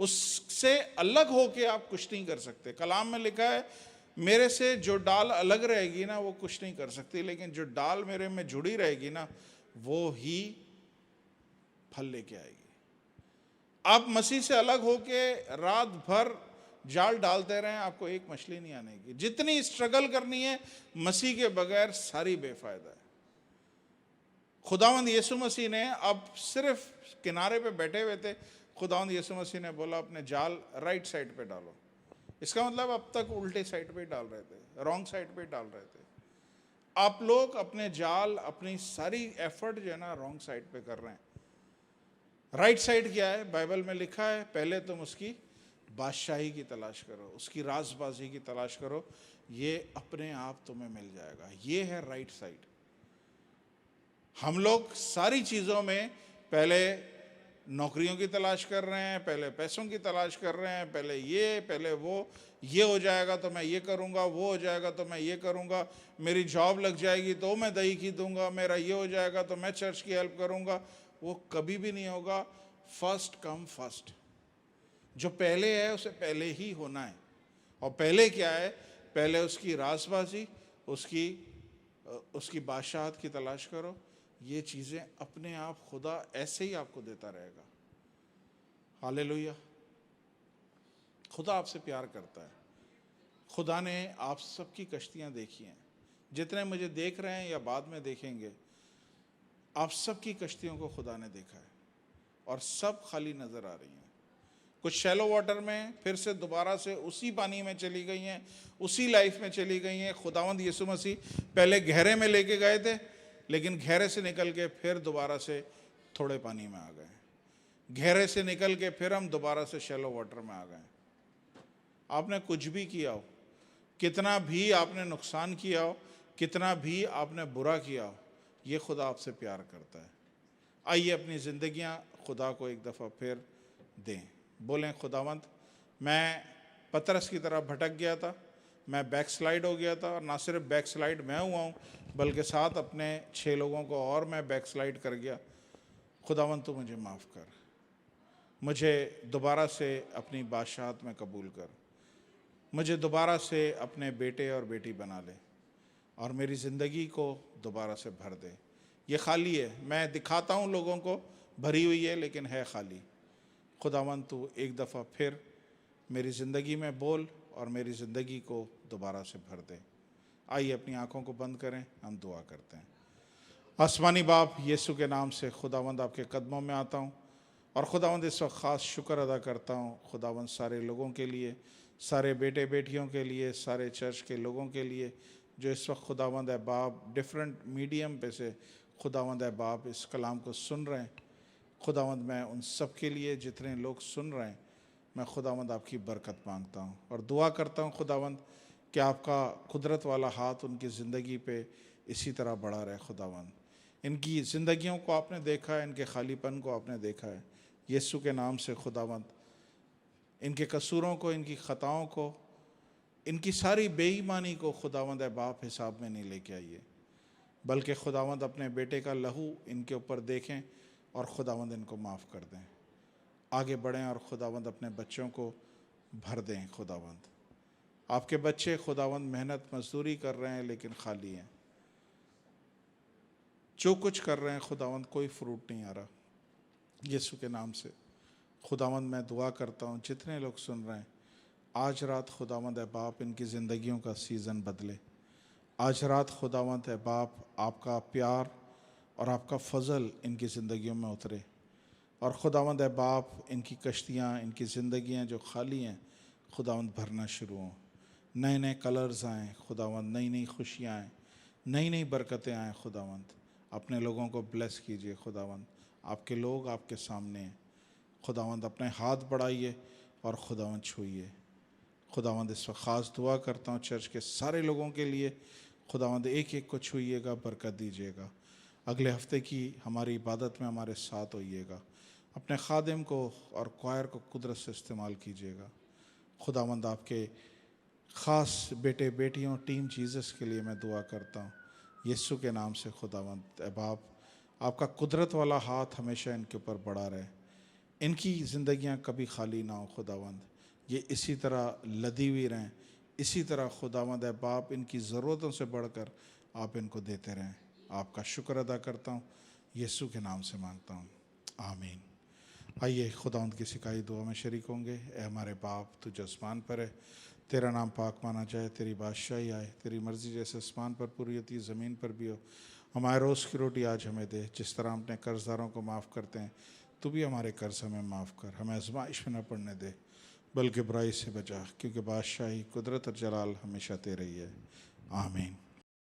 उससे अलग होके आप कुछ नहीं कर सकते। कलाम में लिखा है, मेरे से जो डाल अलग रहेगी ना वो कुछ नहीं कर सकती, लेकिन जो डाल मेरे में जुड़ी रहेगी ना वो ही फल लेके आएगी। आप मसीह से अलग होके रात भर जाल डालते रहें, आपको एक मछली नहीं आनेगी। जितनी स्ट्रगल करनी है मसीह के बगैर सारी बेफायदा है। खुदावंद यीशु मसीह ने अब सिर्फ किनारे पे बैठे हुए थे, खुदावंद यीशु मसीह ने बोला अपने जाल राइट साइड पे डालो। इसका मतलब अब तक उल्टे साइड पे डाल रहे थे, रॉन्ग साइड पे डाल रहे थे। आप लोग अपने जाल, अपनी सारी एफर्ट जो है ना रॉन्ग साइड पे कर रहे हैं। राइट साइड क्या है, बाइबल में लिखा है, पहले तुम उसकी बादशाही की तलाश करो, उसकी राजबाजी की तलाश करो, ये अपने आप तुम्हें मिल जाएगा। ये है राइट साइड। हम लोग सारी चीज़ों में पहले नौकरियों की तलाश कर रहे हैं, पहले पैसों की तलाश कर रहे हैं, पहले ये पहले वो, ये हो जाएगा तो मैं ये करूँगा, वो हो जाएगा तो मैं ये करूँगा, मेरी जॉब लग जाएगी तो मैं दही की दूंगा, मेरा ये हो जाएगा तो मैं चर्च की हेल्प करूँगा। वो कभी भी नहीं होगा। फर्स्ट कम फर्स्ट, जो पहले है उसे पहले ही होना है। और पहले क्या है, पहले उसकी राजबाजी, उसकी बादशाहत की तलाश करो। ये चीज़ें अपने आप खुदा ऐसे ही आपको देता रहेगा। हालेलुया। खुदा आपसे प्यार करता है। खुदा ने आप सबकी कश्तियाँ देखी हैं, जितने मुझे देख रहे हैं या बाद में देखेंगे, आप सबकी कश्तियों को खुदा ने देखा है और सब खाली नज़र आ रही हैं। कुछ शैलो वाटर में फिर से दोबारा से उसी पानी में चली गई हैं, उसी लाइफ में चली गई हैं। खुदावंद यीशु मसीह पहले गहरे में लेके गए थे, लेकिन गहरे से निकल के फिर दोबारा से थोड़े पानी में आ गए। गहरे से निकल के फिर हम दोबारा से शैलो वाटर में आ गए। आपने कुछ भी किया हो, कितना भी आपने नुकसान किया हो, कितना भी आपने बुरा किया हो, ये खुदा आपसे प्यार करता है। आइए अपनी ज़िंदगियाँ खुदा को एक दफ़ा फिर दें। बोलें, खुदावंद, मैं पतरस की तरह भटक गया था, मैं बैकस्लाइड हो गया था, और ना सिर्फ बैकस्लाइड मैं हुआ हूँ बल्कि साथ अपने 6 लोगों को और मैं बैकस्लाइड कर गया। खुदावंद तू मुझे माफ़ कर, मुझे दोबारा से अपनी बादशाहत में कबूल कर, मुझे दोबारा से अपने बेटे और बेटी बना ले और मेरी ज़िंदगी को दोबारा से भर दे। ये खाली है, मैं दिखाता हूँ लोगों को भरी हुई है, लेकिन है खाली। खुदावंद तू एक दफ़ा फिर मेरी ज़िंदगी में बोल और मेरी ज़िंदगी को दोबारा से भर दे। आइए अपनी आँखों को बंद करें, हम दुआ करते हैं। आसमानी बाप, यीशु के नाम से खुदावंद आपके कदमों में आता हूँ और खुदावंद इस वक्त ख़ास शुक्र अदा करता हूँ खुदावंद सारे लोगों के लिए, सारे बेटे बेटियों के लिए, सारे चर्च के लोगों के लिए जो इस वक्त खुदावंद है बाप डिफरेंट मीडियम पे से खुदावंद है बाप इस कलाम को सुन रहे हैं। खुदावंद मैं उन सब के लिए जितने लोग सुन रहे हैं, मैं खुदावंद आपकी बरकत मांगता हूँ और दुआ करता हूँ खुदावंद कि आपका कुदरत वाला हाथ उनकी ज़िंदगी पे इसी तरह बढ़ा रहे। खुदावंद इनकी ज़िंदगियों को आपने देखा है, इनके खालीपन को आपने देखा है। यीशु के नाम से खुदावंद इनके कसूरों को, इनकी ख़ताओं को, इनकी सारी बेईमानी को खुदावंद है बाप हिसाब में नहीं लेके आइए, बल्कि खुदावंद अपने बेटे का लहू इनके ऊपर देखें और खुदावंद इनको माफ़ कर दें। आगे बढ़ें और खुदावंद अपने बच्चों को भर दें। खुदावंद आपके बच्चे खुदावंद मेहनत मजदूरी कर रहे हैं लेकिन खाली हैं, जो कुछ कर रहे हैं खुदावंद कोई फ्रूट नहीं आ रहा। यीशु के नाम से खुदावंद मैं दुआ करता हूँ जितने लोग सुन रहे हैं, आज रात खुदावंद है बाप इनकी ज़िंदगियों का सीज़न बदले। आज रात खुदावंद है बाप आपका प्यार और आपका फजल इनकी ज़िंदगियों में उतरे और खुदावंद है बाप इनकी कश्तियाँ, इनकी ज़िंदगियाँ जो खाली हैं खुदावंद भरना शुरू हों। नए नए कलर्स आएँ खुदावंद, नई नई खुशियाँ आएँ, नई नई बरकतें आएँ। खुदावंद अपने लोगों को ब्लेस कीजिए। खुदावंद आपके लोग आपके सामने हैं। खुदावंद अपने हाथ बढ़ाइए और खुदावंद छूइए। खुदावंद इस वक्त ख़ास दुआ करता हूँ चर्च के सारे लोगों के लिए। खुदावंद एक एक को छूइएगा, बरकत दीजिएगा। अगले हफ्ते की हमारी इबादत में हमारे साथ होइएगा। अपने खादिम को और क्वायर को कुदरत से इस्तेमाल कीजिएगा। खुदावंद आपके ख़ास बेटे बेटियों टीम जीसस के लिए मैं दुआ करता हूँ यीशु के नाम से। खुदावंद बाप आपका कुदरत वाला हाथ हमेशा इनके ऊपर बढ़ा रहे, इनकी ज़िंदगियां कभी खाली ना हो। खुदावंद ये इसी तरह लदी हुई रहें, इसी तरह खुदावंद है बाप इनकी ज़रूरतों से बढ़कर आप इनको देते रहें। आपका शुक्र अदा करता हूँ, यीशु के नाम से मांगता हूँ, आमीन। आइए खुदावंद की सिखाई दुआ में शरीक होंगे। ए हमारे बाप तू जो आसमान पर है, तेरा नाम पाक माना जाए, तेरी बादशाही आए, तेरी मर्ज़ी जैसे आसमान पर पूरी होती है ज़मीन पर भी हो। हमारे रोज़ की रोटी आज हमें दे, जिस तरह हम अपने कर्जदारों को माफ़ करते हैं तू भी हमारे कर्ज हमें माफ़ कर। हमें आज़माइश में न पड़ने दे बल्कि बुराई से बचा, क्योंकि बादशाही, कुदरत और जलाल हमेशा तेरे ही है, आमीन।